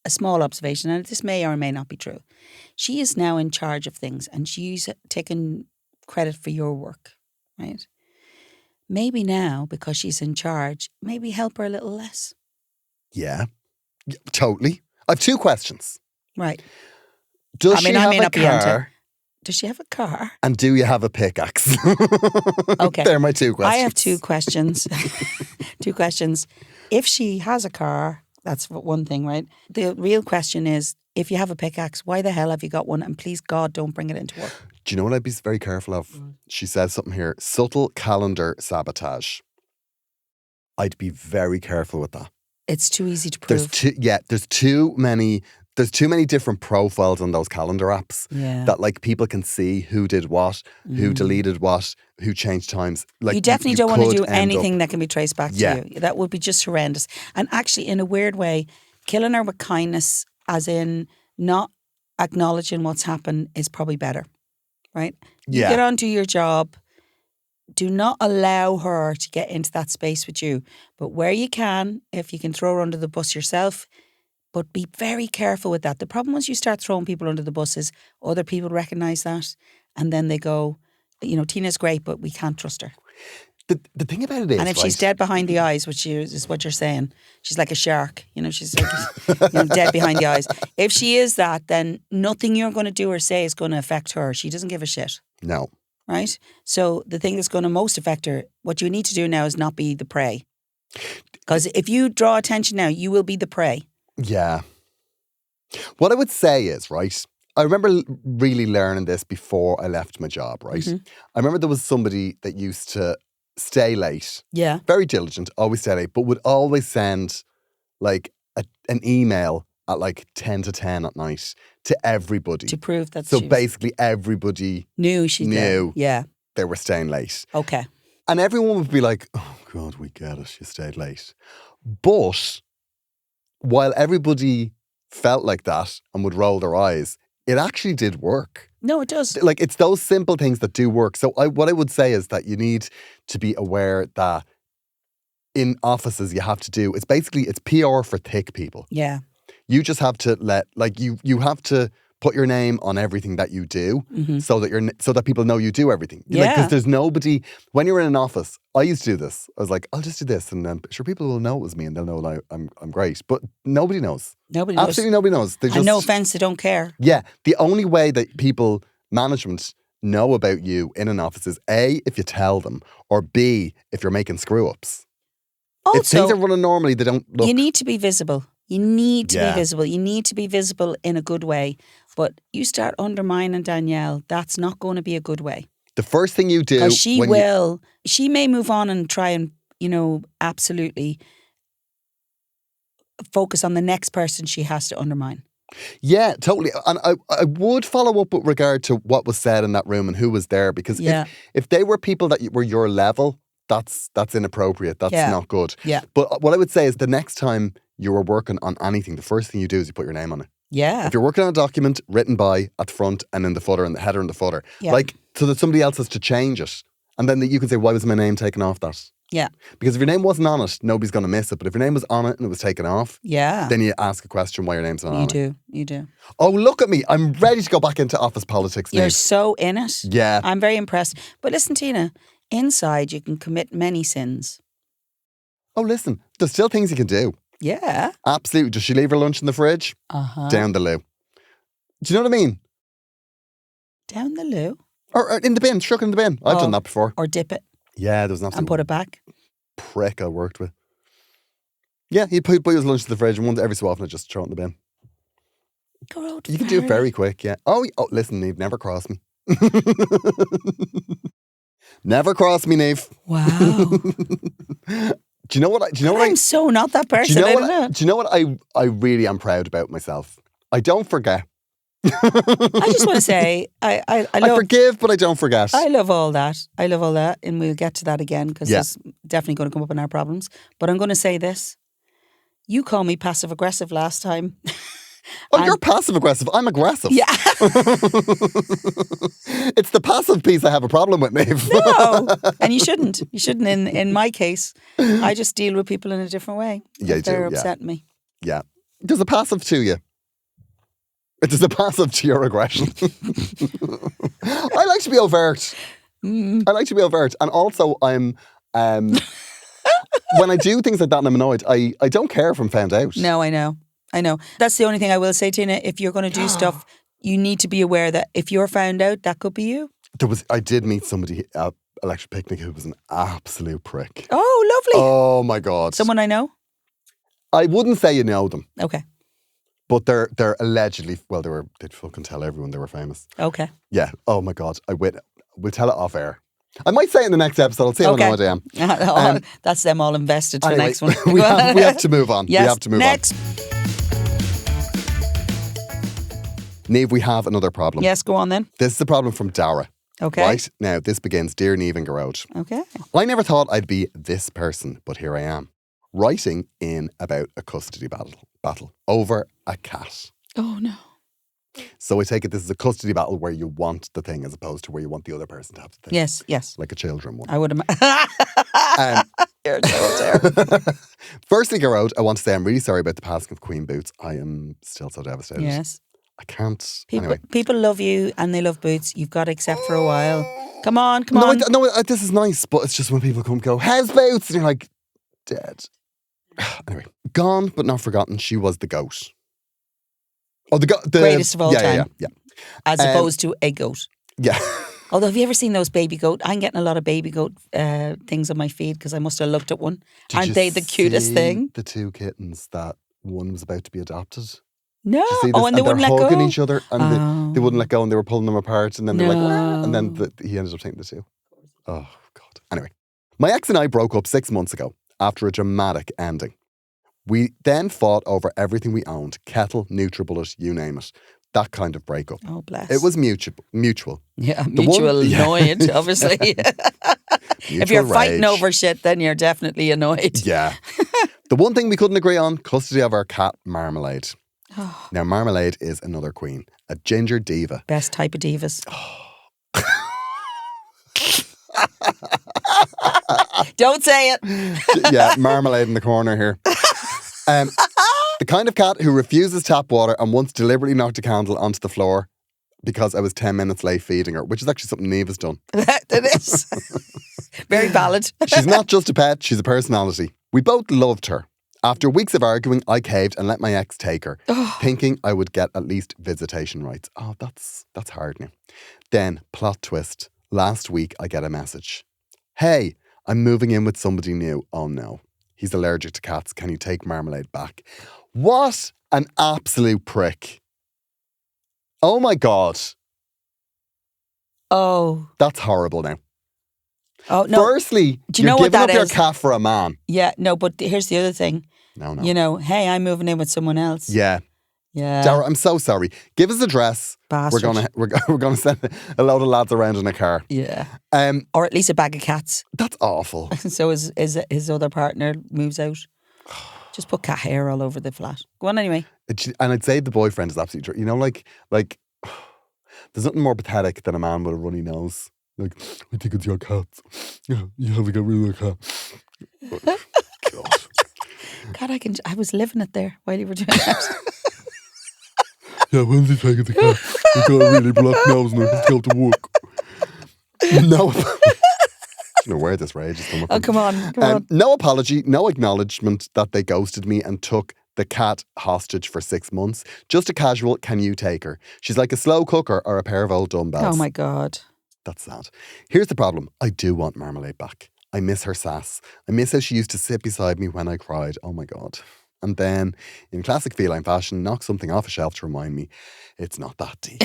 Speaker 3: a small observation, and this may or may not be true. She is now in charge of things and she's taken credit for your work, right? Maybe now, because she's in charge, maybe help her a little less.
Speaker 2: Yeah, totally. I have 2 questions.
Speaker 3: Right.
Speaker 2: Does she have a car?
Speaker 3: Does she have a car?
Speaker 2: And do you have a pickaxe?
Speaker 3: Okay.
Speaker 2: They're my 2 questions.
Speaker 3: I have 2 questions. 2 questions. If she has a car, that's one thing, right? The real question is, if you have a pickaxe, why the hell have you got one? And please, God, don't bring it into work.
Speaker 2: Do you know what I'd be very careful of? She says something here, subtle calendar sabotage. I'd be very careful with that.
Speaker 3: It's too easy to prove.
Speaker 2: There's too many different profiles on those calendar apps that people can see who did what, who deleted what, who changed times.
Speaker 3: You definitely don't want to do anything that can be traced back to you. That would be just horrendous. And actually, in a weird way, killing her with kindness, as in not acknowledging what's happened, is probably better, right? You get on to your job. Do not allow her to get into that space with you. But where you can, if you can throw her under the bus yourself, but be very careful with that. The problem once you start throwing people under the bus is other people recognise that and then they go, Tina's great, but we can't trust her.
Speaker 2: The thing about it is,
Speaker 3: and if she's dead behind the eyes, which is what you're saying, she's like a shark, she's like, dead behind the eyes. If she is that, then nothing you're going to do or say is going to affect her. She doesn't give a shit.
Speaker 2: No.
Speaker 3: Right? So the thing that's going to most affect her, what you need to do now is not be the prey. Because if you draw attention now, you will be the prey.
Speaker 2: Yeah. What I would say is, right, I remember really learning this before I left my job, right? Mm-hmm. I remember there was somebody that used to stay late.
Speaker 3: Yeah.
Speaker 2: Very diligent, always stay late, but would always send an email at 10 to 10 at night to everybody.
Speaker 3: To prove that
Speaker 2: basically everybody
Speaker 3: knew
Speaker 2: they were staying late.
Speaker 3: Okay.
Speaker 2: And everyone would be like, oh God, we get it, you stayed late. But while everybody felt like that and would roll their eyes, it actually did work.
Speaker 3: No, it does.
Speaker 2: It's those simple things that do work. So what I would say is that you need to be aware that in offices you have to do, it's PR for thick people.
Speaker 3: Yeah.
Speaker 2: You just have to you have to put your name on everything that you do, mm-hmm. so that people know you do everything.
Speaker 3: Yeah.
Speaker 2: Because there's nobody, when you're in an office, I used to do this. I was like, I'll just do this, and then sure people will know it was me and they'll know that I'm great. But nobody knows.
Speaker 3: Nobody knows.
Speaker 2: Absolutely nobody knows.
Speaker 3: And no offense, they don't care.
Speaker 2: Yeah. The only way that management know about you in an office is A, if you tell them, or B, if you're making screw ups.
Speaker 3: Also,
Speaker 2: if things are running normally, they don't look.
Speaker 3: You need to be visible. You need to be visible. You need to be visible in a good way. But you start undermining Danielle, that's not going to be a good way.
Speaker 2: The first thing you do...
Speaker 3: Because she may move on and try and, absolutely focus on the next person she has to undermine.
Speaker 2: Yeah, totally. And I would follow up with regard to what was said in that room and who was there. Because if they were people that were your level that's inappropriate. That's
Speaker 3: Yeah.
Speaker 2: not good.
Speaker 3: Yeah.
Speaker 2: But what I would say is the next time you are working on anything, the first thing you do is you put your name on it.
Speaker 3: Yeah.
Speaker 2: If you're working on a document, written by at the front and in the footer and the header and the footer,
Speaker 3: Yeah.
Speaker 2: like so that somebody else has to change it. And then you can say, why was my name taken off that?
Speaker 3: Yeah.
Speaker 2: Because if your name wasn't on it, nobody's going to miss it. But if your name was on it and it was taken off,
Speaker 3: Yeah.
Speaker 2: then you ask a question why your name's not on it.
Speaker 3: You do.
Speaker 2: Oh, look at me. I'm ready to go back into office politics now.
Speaker 3: You're so in it.
Speaker 2: Yeah.
Speaker 3: I'm very impressed. But listen, Tina, inside you can commit many sins.
Speaker 2: Oh, listen, there's still things you can do.
Speaker 3: Yeah.
Speaker 2: Absolutely. Does she leave her lunch in the fridge?
Speaker 3: Uh-huh.
Speaker 2: Down the loo. Do you know what I mean?
Speaker 3: Down the loo.
Speaker 2: Or in the bin, chuck it in the bin. I've done that before.
Speaker 3: Or dip it
Speaker 2: Yeah, there was an
Speaker 3: and
Speaker 2: absolute
Speaker 3: put it back.
Speaker 2: prick I worked with. Yeah, he'd put his lunch in the fridge and once every so often I'd just throw it in the bin.
Speaker 3: Good.
Speaker 2: You can do it very quick, yeah. Oh, listen, Niamh, never cross me. Never cross me, Niamh.
Speaker 3: Wow.
Speaker 2: Do you know what?
Speaker 3: I'm so not that person.
Speaker 2: Do you know
Speaker 3: I
Speaker 2: what?
Speaker 3: don't know.
Speaker 2: Do you know what I really am proud about myself? I don't forget.
Speaker 3: I just want to say, I love.
Speaker 2: forgive, but I don't forget.
Speaker 3: I love all that. And we'll get to that again because
Speaker 2: Yeah.
Speaker 3: it's definitely going to come up in our problems. But I'm going to say this: you called me passive aggressive last time.
Speaker 2: You're passive aggressive. I'm aggressive.
Speaker 3: Yeah.
Speaker 2: It's the passive piece I have a problem with, Niamh.
Speaker 3: No, and you shouldn't. You shouldn't. In my case, I just deal with people in a different way.
Speaker 2: Yeah, you
Speaker 3: if they're
Speaker 2: do, yeah.
Speaker 3: upsetting me.
Speaker 2: Yeah. There's a passive to you. There's a passive to your aggression. I like to be overt. I like to be overt. And also I'm when I do things like that and I'm annoyed, I don't care if I'm found out.
Speaker 3: No, I know. That's the only thing I will say, Tina. If you're going to do stuff, you need to be aware that if you're found out, that could be you.
Speaker 2: I did meet somebody at Electric Picnic who was an absolute prick.
Speaker 3: Oh, lovely.
Speaker 2: Oh my God.
Speaker 3: Someone I know?
Speaker 2: I wouldn't say you know them,
Speaker 3: Okay.
Speaker 2: but they're allegedly, they'd fucking tell everyone they were famous.
Speaker 3: Okay.
Speaker 2: Yeah. Oh my God. We'll tell it off air. I might say it in the next episode. I'll see how annoyed I am.
Speaker 3: That's them all invested for
Speaker 2: Anyway,
Speaker 3: next one.
Speaker 2: we have to move on.
Speaker 3: Yes,
Speaker 2: we have to move
Speaker 3: next.
Speaker 2: on. Niamh, we have another problem.
Speaker 3: Yes, go on then.
Speaker 2: This is a problem from Dara.
Speaker 3: Okay.
Speaker 2: Right? Now, this begins, Dear Niamh and Gearóid.
Speaker 3: Okay.
Speaker 2: I never thought I'd be this person, but here I am. Writing in about a custody battle over a cat.
Speaker 3: Oh, no.
Speaker 2: So I take it this is a custody battle where you want the thing as opposed to where you want the other person to have the thing.
Speaker 3: Yes.
Speaker 2: Like a children one.
Speaker 3: I would imagine. You're so terrible.
Speaker 2: Firstly, Gearóid, I want to say I'm really sorry about the passing of Queen Boots. I am still so devastated.
Speaker 3: Yes.
Speaker 2: I can't.
Speaker 3: People love you and they love Boots. You've got to accept for a while. Come on.
Speaker 2: This is nice, but it's just when people come and go, how's Boots? And you're like, dead. Anyway, gone but not forgotten. She was the goat. Oh, the
Speaker 3: greatest of all time.
Speaker 2: Yeah.
Speaker 3: As opposed to a goat.
Speaker 2: Yeah.
Speaker 3: Although, have you ever seen those baby goat? I'm getting a lot of baby goat things on my feed because I must have looked at one. Aren't they the cutest thing?
Speaker 2: The two kittens that one was about to be adopted.
Speaker 3: No.
Speaker 2: Did you see this?
Speaker 3: Oh, and they wouldn't let
Speaker 2: hugging
Speaker 3: go?
Speaker 2: each other and they wouldn't let go and they were pulling them apart and then they're like, "Wah," and then he ended up taking the two. Oh, God. Anyway, my ex and I broke up 6 months ago after a dramatic ending. We then fought over everything we owned, kettle, NutriBullet, you name it. That kind of breakup.
Speaker 3: Oh, bless.
Speaker 2: It was mutual.
Speaker 3: Yeah, annoyed, obviously. If you're fighting
Speaker 2: rage.
Speaker 3: over shit, then you're definitely annoyed.
Speaker 2: Yeah. The one thing we couldn't agree on, custody of our cat, Marmalade. Now, Marmalade is another queen, a ginger diva.
Speaker 3: Best type of divas. Don't say it.
Speaker 2: Yeah, Marmalade in the corner here. The kind of cat who refuses tap water and once deliberately knocked a candle onto the floor because I was 10 minutes late feeding her, which is actually something Niamh has done.
Speaker 3: It is. Very valid.
Speaker 2: She's not just a pet, she's a personality. We both loved her. After weeks of arguing, I caved and let my ex take her, thinking I would get at least visitation rights. Oh, that's hard now. Then, plot twist. Last week, I get a message. Hey, I'm moving in with somebody new. Oh no, he's allergic to cats. Can you take Marmalade back? What an absolute prick. Oh my God.
Speaker 3: Oh.
Speaker 2: That's horrible now.
Speaker 3: Oh, no.
Speaker 2: Firstly,
Speaker 3: do you know
Speaker 2: you're
Speaker 3: what
Speaker 2: giving
Speaker 3: that
Speaker 2: up your
Speaker 3: is?
Speaker 2: cat for a man.
Speaker 3: Yeah, no, but here's the other thing.
Speaker 2: No.
Speaker 3: You know, hey, I'm moving in with someone else.
Speaker 2: Yeah.
Speaker 3: Yeah.
Speaker 2: Dara, I'm so sorry. Give us a dress.
Speaker 3: Bastard.
Speaker 2: We're gonna send a load of lads around in a car.
Speaker 3: Yeah.
Speaker 2: Um,
Speaker 3: Or at least a bag of cats.
Speaker 2: that's awful.
Speaker 3: So his other partner moves out. Just put cat hair all over the flat. Go on anyway.
Speaker 2: And I'd say the boyfriend is absolutely true. You know, like there's nothing more pathetic than a man with a runny nose. Like, I think it's your cat. Yeah, you have to get rid of the cat. God.
Speaker 3: God, I was living it there while you were doing that.
Speaker 2: Yeah, when's he taking the cat? He's got a really black nose now. He's got to work. No. I don't know where this rage is coming from.
Speaker 3: Oh, come on.
Speaker 2: No apology, no acknowledgement that they ghosted me and took the cat hostage for 6 months. Just a casual, can you take her? She's like a slow cooker or a pair of old dumbbells.
Speaker 3: Oh my God.
Speaker 2: That's sad. Here's the problem. I do want Marmalade back. I miss her sass. I miss how she used to sit beside me when I cried. Oh my God. And then, in classic feline fashion, knock something off a shelf to remind me it's not that deep.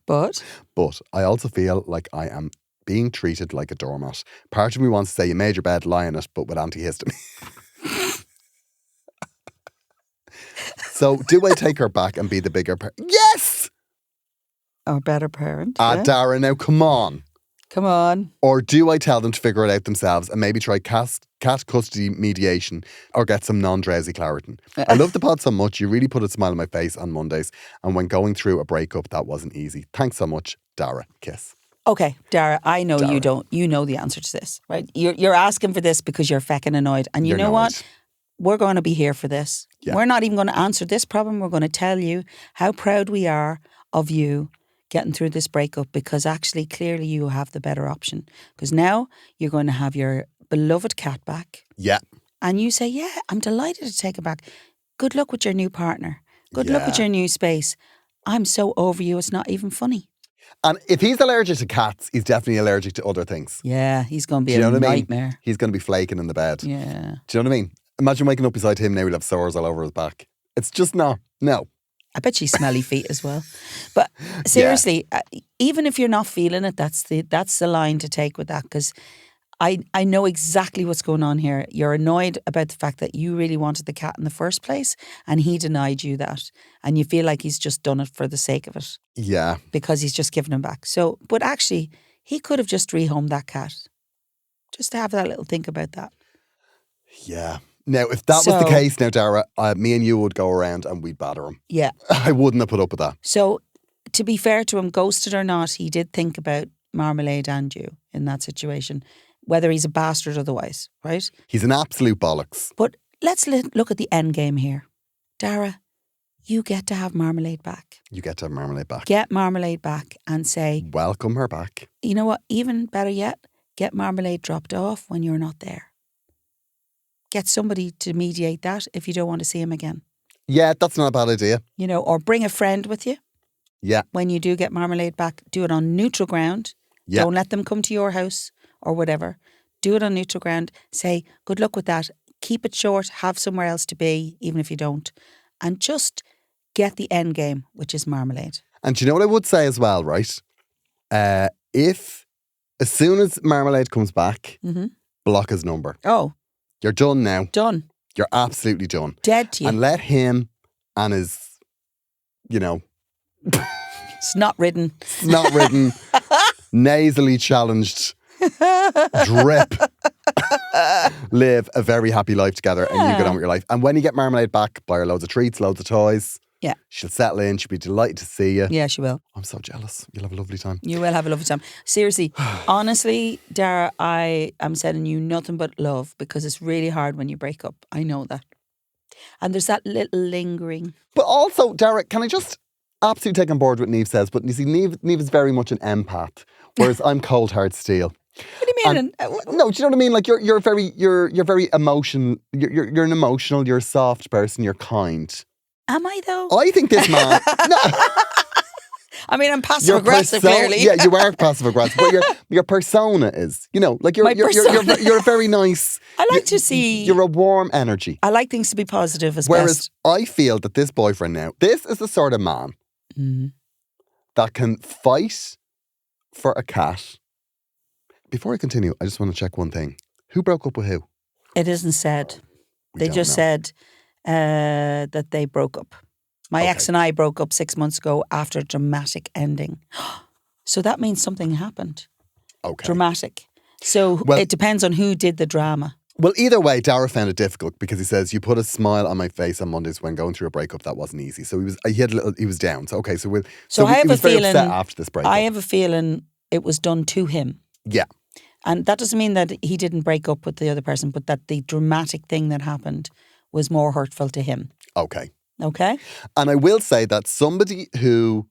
Speaker 3: But
Speaker 2: I also feel like I am being treated like a doormat. Part of me wants to say you made your bed, lie in it, but with antihistamine. So, do I take her back and be the bigger parent? Yes!
Speaker 3: a better parent.
Speaker 2: Ah, Dara, now come on.
Speaker 3: Come on.
Speaker 2: Or do I tell them to figure it out themselves and maybe try cat custody mediation or get some non-drowsy Claritin? I love the pod so much. You really put a smile on my face on Mondays. And when going through a breakup, that wasn't easy. Thanks so much, Dara. Kiss.
Speaker 3: Okay, Dara, I know
Speaker 2: Dara.
Speaker 3: you don't. You know the answer to this, right? You're asking for this because you're feckin' annoyed. And you
Speaker 2: You're
Speaker 3: know
Speaker 2: annoyed.
Speaker 3: what? We're going to be here for this.
Speaker 2: Yeah.
Speaker 3: We're not even going to answer this problem. We're going to tell you how proud we are of you getting through this breakup, because actually, clearly, you have the better option. Because now you're going to have your beloved cat back.
Speaker 2: Yeah.
Speaker 3: And you say, yeah, I'm delighted to take it back. Good luck with your new partner. Good luck with
Speaker 2: Yeah.
Speaker 3: your new space. I'm so over you, it's not even funny.
Speaker 2: And if he's allergic to cats, he's definitely allergic to other things.
Speaker 3: Yeah, he's going to be
Speaker 2: Do you know
Speaker 3: a
Speaker 2: what I mean?
Speaker 3: nightmare.
Speaker 2: He's going to be flaking in the bed.
Speaker 3: Yeah.
Speaker 2: Do you know what I mean? Imagine waking up beside him now, he'll have sores all over his back. It's just no.
Speaker 3: I bet she's smelly feet as well. But seriously, even if you're not feeling it, that's the line to take with that, because I know exactly what's going on here. You're annoyed about the fact that you really wanted the cat in the first place and he denied you that. And you feel like he's just done it for the sake of it
Speaker 2: Yeah.
Speaker 3: because he's just given him back. So, but actually, he could have just rehomed that cat. Just to have that little think about that.
Speaker 2: Yeah. Now, if that was the case now, Dara, me and you would go around and we'd batter him.
Speaker 3: Yeah.
Speaker 2: I wouldn't have put up with that.
Speaker 3: So, to be fair to him, ghosted or not, he did think about Marmalade and you in that situation, whether he's a bastard otherwise, right?
Speaker 2: He's an absolute bollocks.
Speaker 3: But let's look at the end game here. Dara, you get to have Marmalade back.
Speaker 2: You get to have Marmalade back.
Speaker 3: Get Marmalade back and say,
Speaker 2: Welcome her back.
Speaker 3: you know what, even better yet, get Marmalade dropped off when you're not there. Get somebody to mediate that if you don't want to see him again.
Speaker 2: Yeah, that's not a bad idea.
Speaker 3: You know, or bring a friend with you.
Speaker 2: Yeah.
Speaker 3: When you do get Marmalade back, do it on neutral ground.
Speaker 2: Yeah.
Speaker 3: Don't let them come to your house or whatever. Do it on neutral ground. Say, good luck with that. Keep it short. Have somewhere else to be, even if you don't. And just get the end game, which is Marmalade.
Speaker 2: And do you know what I would say as well, right? If, as soon as Marmalade comes back, block his number.
Speaker 3: Oh.
Speaker 2: You're done now.
Speaker 3: Done.
Speaker 2: You're absolutely done.
Speaker 3: Dead to you.
Speaker 2: And let him and his,
Speaker 3: Snot-ridden.
Speaker 2: snot-ridden, nasally challenged drip live a very happy life together, and you get on with your life. And when you get Marmalade back, buy her loads of treats, loads of toys.
Speaker 3: Yeah.
Speaker 2: She'll settle in. She'll be delighted to see you.
Speaker 3: Yeah, she will.
Speaker 2: I'm so jealous. You'll have a lovely time.
Speaker 3: You will have a lovely time. Seriously, honestly, Dara, I am sending you nothing but love, because it's really hard when you break up. I know that. And there's that little lingering.
Speaker 2: But also, Derek, can I just absolutely take on board what Niamh says? But you see, Niamh is very much an empath, whereas I'm cold hard steel.
Speaker 3: What do you mean?
Speaker 2: No, do you know what I mean? Like you're very emotional. You're an emotional. You're a soft person. You're kind.
Speaker 3: Am I though?
Speaker 2: I think this man. No.
Speaker 3: I mean, I'm passive aggressive, clearly.
Speaker 2: Yeah, you are passive aggressive, but your persona is, like you're a very nice.
Speaker 3: I like to see.
Speaker 2: You're a warm energy.
Speaker 3: I like things to be positive as
Speaker 2: Whereas
Speaker 3: best.
Speaker 2: I feel that this boyfriend now, this is the sort of man that can fight for a cat. Before I continue, I just want to check one thing. Who broke up with who?
Speaker 3: It isn't said. They
Speaker 2: don't
Speaker 3: just
Speaker 2: know.
Speaker 3: said that they broke up. My ex and I broke up 6 months ago after a dramatic ending. So that means something happened.
Speaker 2: Okay.
Speaker 3: Dramatic. So it depends on who did the drama.
Speaker 2: Well, either way, Dara found it difficult because he says, you put a smile on my face on Mondays when going through a breakup. That wasn't easy. So he was down. So, okay. So
Speaker 3: I have
Speaker 2: he was
Speaker 3: a
Speaker 2: very
Speaker 3: feeling,
Speaker 2: upset after this breakup.
Speaker 3: I have a feeling it was done to him.
Speaker 2: Yeah.
Speaker 3: And that doesn't mean that he didn't break up with the other person, but that the dramatic thing that happened was more hurtful to him.
Speaker 2: Okay.
Speaker 3: Okay?
Speaker 2: And I will say that somebody who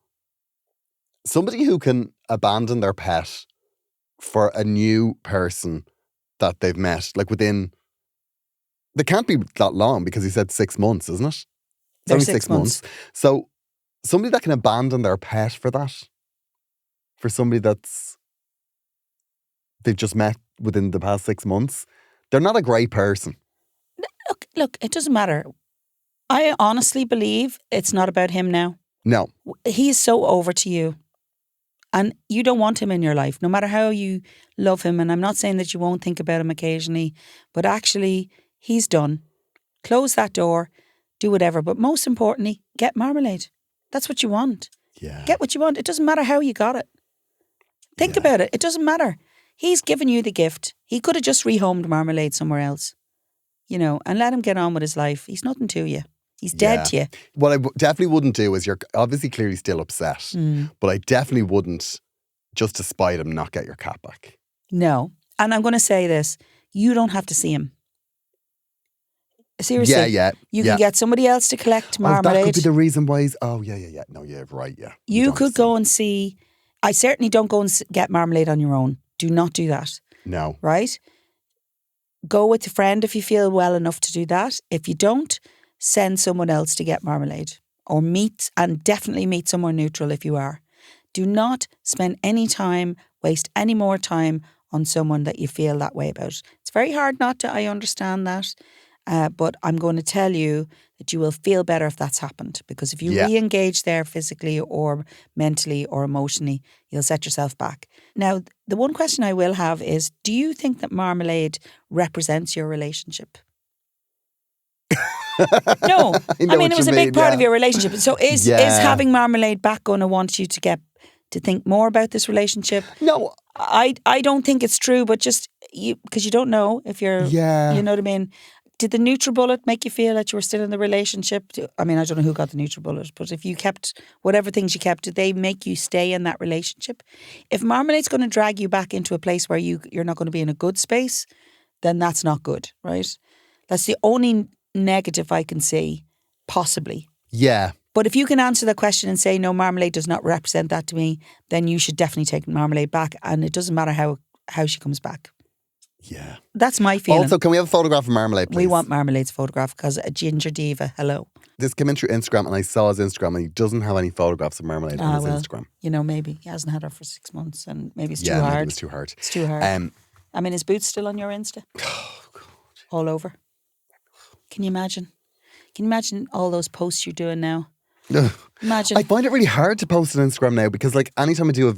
Speaker 2: can abandon their pet for a new person that they've met, like within, they can't be that long because he said 6 months, isn't it? It's only 6 months. So somebody that can abandon their pet for that, for somebody they've just met within the past 6 months, they're not a great person.
Speaker 3: Look, it doesn't matter. I honestly believe it's not about him now.
Speaker 2: No.
Speaker 3: He's so over to you. And you don't want him in your life, no matter how you love him. And I'm not saying that you won't think about him occasionally, but actually, he's done. Close that door, do whatever. But most importantly, get marmalade. That's what you want.
Speaker 2: Yeah.
Speaker 3: Get what you want. It doesn't matter how you got it. Think about it. It doesn't matter. He's given you the gift. He could have just rehomed marmalade somewhere else, and let him get on with his life. He's nothing to you. He's dead to you.
Speaker 2: What I definitely wouldn't do is, you're obviously clearly still upset, but I definitely wouldn't, just to spite him, not get your cat back.
Speaker 3: No. And I'm going to say this. You don't have to see him. Seriously.
Speaker 2: Yeah.
Speaker 3: You can get somebody else to collect marmalade.
Speaker 2: That could be the reason why he's... Oh, yeah. No, yeah, right, yeah.
Speaker 3: You could go and see... I certainly don't go and get marmalade on your own. Do not do that.
Speaker 2: No.
Speaker 3: Right? Go with a friend if you feel well enough to do that. If you don't, send someone else to get marmalade. Or definitely meet somewhere neutral if you are. Do not spend any time, waste any more time on someone that you feel that way about. It's very hard not to, I understand that. But I'm going to tell you that you will feel better if that's happened. Because if you re-engage there physically or mentally or emotionally, you'll set yourself back. Now, the one question I will have is, do you think that marmalade represents your relationship? No. I mean, it was a big part of your relationship. So is having marmalade back going to want you to think more about this relationship?
Speaker 2: No.
Speaker 3: I don't think it's true, but just because you don't know if you're, you know what I mean? Did the NutriBullet make you feel that you were still in the relationship? I mean, I don't know who got the NutriBullet, but if you kept whatever things you kept, did they make you stay in that relationship? If marmalade's going to drag you back into a place where you're not going to be in a good space, then that's not good, right? That's the only negative I can see, possibly.
Speaker 2: Yeah.
Speaker 3: But if you can answer that question and say, no, marmalade does not represent that to me, then you should definitely take marmalade back. And it doesn't matter how she comes back.
Speaker 2: Yeah.
Speaker 3: That's my feeling.
Speaker 2: Also, can we have a photograph of Marmalade, please?
Speaker 3: We want Marmalade's photograph because a ginger diva, hello.
Speaker 2: This came in through Instagram and I saw his Instagram and he doesn't have any photographs of Marmalade on his Instagram.
Speaker 3: Maybe he hasn't had her for 6 months and maybe it's too
Speaker 2: maybe
Speaker 3: hard.
Speaker 2: it was too hard.
Speaker 3: It's too hard. I mean, is Boots still on your Insta?
Speaker 2: Oh, God.
Speaker 3: All over. Can you imagine? Can you imagine all those posts you're doing now? Imagine.
Speaker 2: I find it really hard to post on Instagram now because anytime I do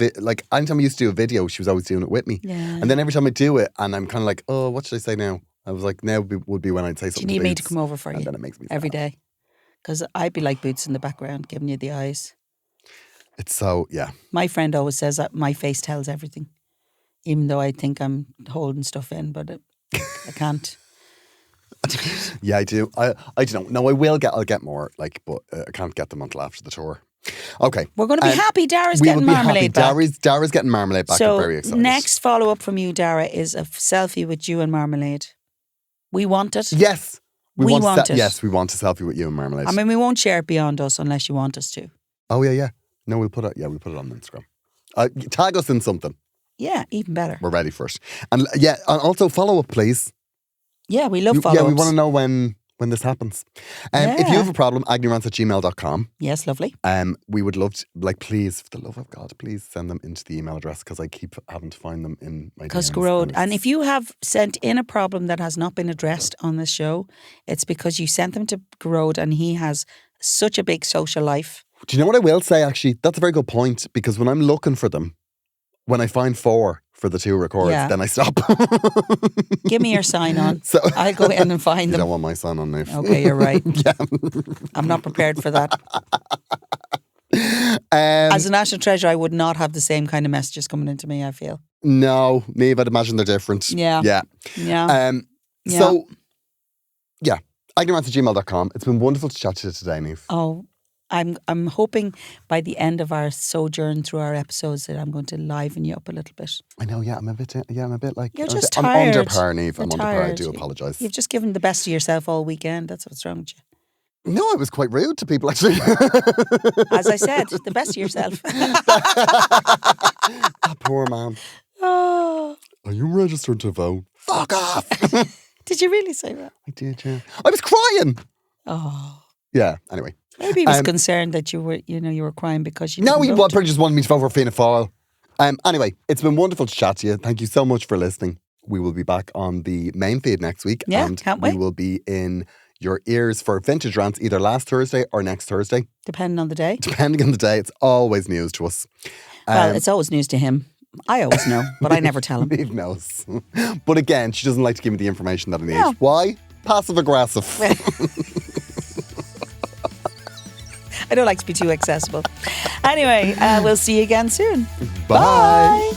Speaker 2: anytime I used to do a video, she was always doing it with me.
Speaker 3: Yeah.
Speaker 2: And then every time I do it and I'm kind of like, oh, what should I say now? I was like, now would be when I'd say something.
Speaker 3: Do you need me to come over for you?
Speaker 2: And then it makes me
Speaker 3: every
Speaker 2: sad.
Speaker 3: day. Because I'd be like Boots in the background giving you the eyes.
Speaker 2: It's so, yeah.
Speaker 3: My friend always says that my face tells everything. Even though I think I'm holding stuff in, but I can't.
Speaker 2: Yeah, I do. I don't know. No, I'll get more, but I can't get them until after the tour. Okay.
Speaker 3: We're going to be happy Dara's getting marmalade back.
Speaker 2: Dara's getting marmalade back.
Speaker 3: So
Speaker 2: I'm very excited.
Speaker 3: Next follow-up from you, Dara, is a selfie with you and marmalade. We want it.
Speaker 2: Yes.
Speaker 3: We want it.
Speaker 2: Yes, we want a selfie with you and marmalade.
Speaker 3: I mean, we won't share it beyond us unless you want us to.
Speaker 2: Oh, yeah. No, we'll put it on Instagram. Tag us in something.
Speaker 3: Yeah, even better.
Speaker 2: We're ready for it. And and also follow up, please.
Speaker 3: Yeah, we love follow-ups.
Speaker 2: Yeah, we want to know when this happens. If you have a problem, agneyrants@gmail.com.
Speaker 3: Yes, lovely.
Speaker 2: We would love to, please, for the love of God, please send them into the email address because I keep having to find them in my DMs.
Speaker 3: Gearóid. And if you have sent in a problem that has not been addressed on this show, it's because you sent them to Gearóid and he has such a big social life.
Speaker 2: Do you know what I will say, actually? That's a very good point because when I'm looking for them, when I find 4 for the 2 records, then I stop.
Speaker 3: Give me your sign on. So I'll go in and find them.
Speaker 2: You don't want my sign on, Niamh.
Speaker 3: Okay, you're right. I'm not prepared for that. As a national treasure, I would not have the same kind of messages coming into me, I feel.
Speaker 2: No, Niamh, I'd imagine they're different.
Speaker 3: Yeah.
Speaker 2: So, agnorance@gmail.com. It's been wonderful to chat to you today, Niamh.
Speaker 3: Oh, I'm hoping by the end of our sojourn through our episodes that I'm going to liven you up a little bit.
Speaker 2: I know, I'm a bit like...
Speaker 3: You're just
Speaker 2: I'm
Speaker 3: tired.
Speaker 2: under par, Niamh. I'm under par. I
Speaker 3: tired.
Speaker 2: do apologise.
Speaker 3: You've just given the best of yourself all weekend. That's what's wrong with you.
Speaker 2: No, I was quite rude to people, actually.
Speaker 3: As I said, the best of yourself.
Speaker 2: That poor man.
Speaker 3: Oh.
Speaker 2: Are you registered to vote? Fuck off.
Speaker 3: Did you really say that?
Speaker 2: I did, yeah. I was crying.
Speaker 3: Oh.
Speaker 2: Yeah, anyway.
Speaker 3: Maybe he was concerned that you were crying because you
Speaker 2: No, he
Speaker 3: didn't vote.
Speaker 2: probably just wanted me to vote for Fianna Fáil. Anyway, it's been wonderful to chat to you. Thank you so much for listening. We will be back on the main feed next week.
Speaker 3: Yeah,
Speaker 2: and
Speaker 3: can't wait.
Speaker 2: We will be in your ears for Vintage Rants either last Thursday or next Thursday.
Speaker 3: Depending on the day.
Speaker 2: Depending on the day. It's always news to us.
Speaker 3: Well, it's always news to him. I always know, but I never tell him.
Speaker 2: Niamh knows. But again, she doesn't like to give me the information that I need.
Speaker 3: No.
Speaker 2: Why? Passive aggressive.
Speaker 3: I don't like to be too accessible. Anyway, we'll see you again soon.
Speaker 2: Bye.
Speaker 3: Bye.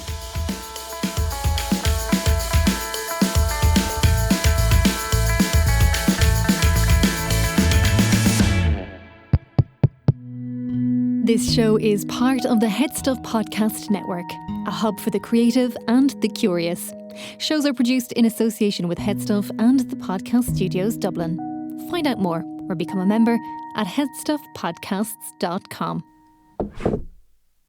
Speaker 1: This show is part of the Head Stuff Podcast Network, a hub for the creative and the curious. Shows are produced in association with Head Stuff and the Podcast Studios Dublin. Find out more or become a member at headstuffpodcasts.com.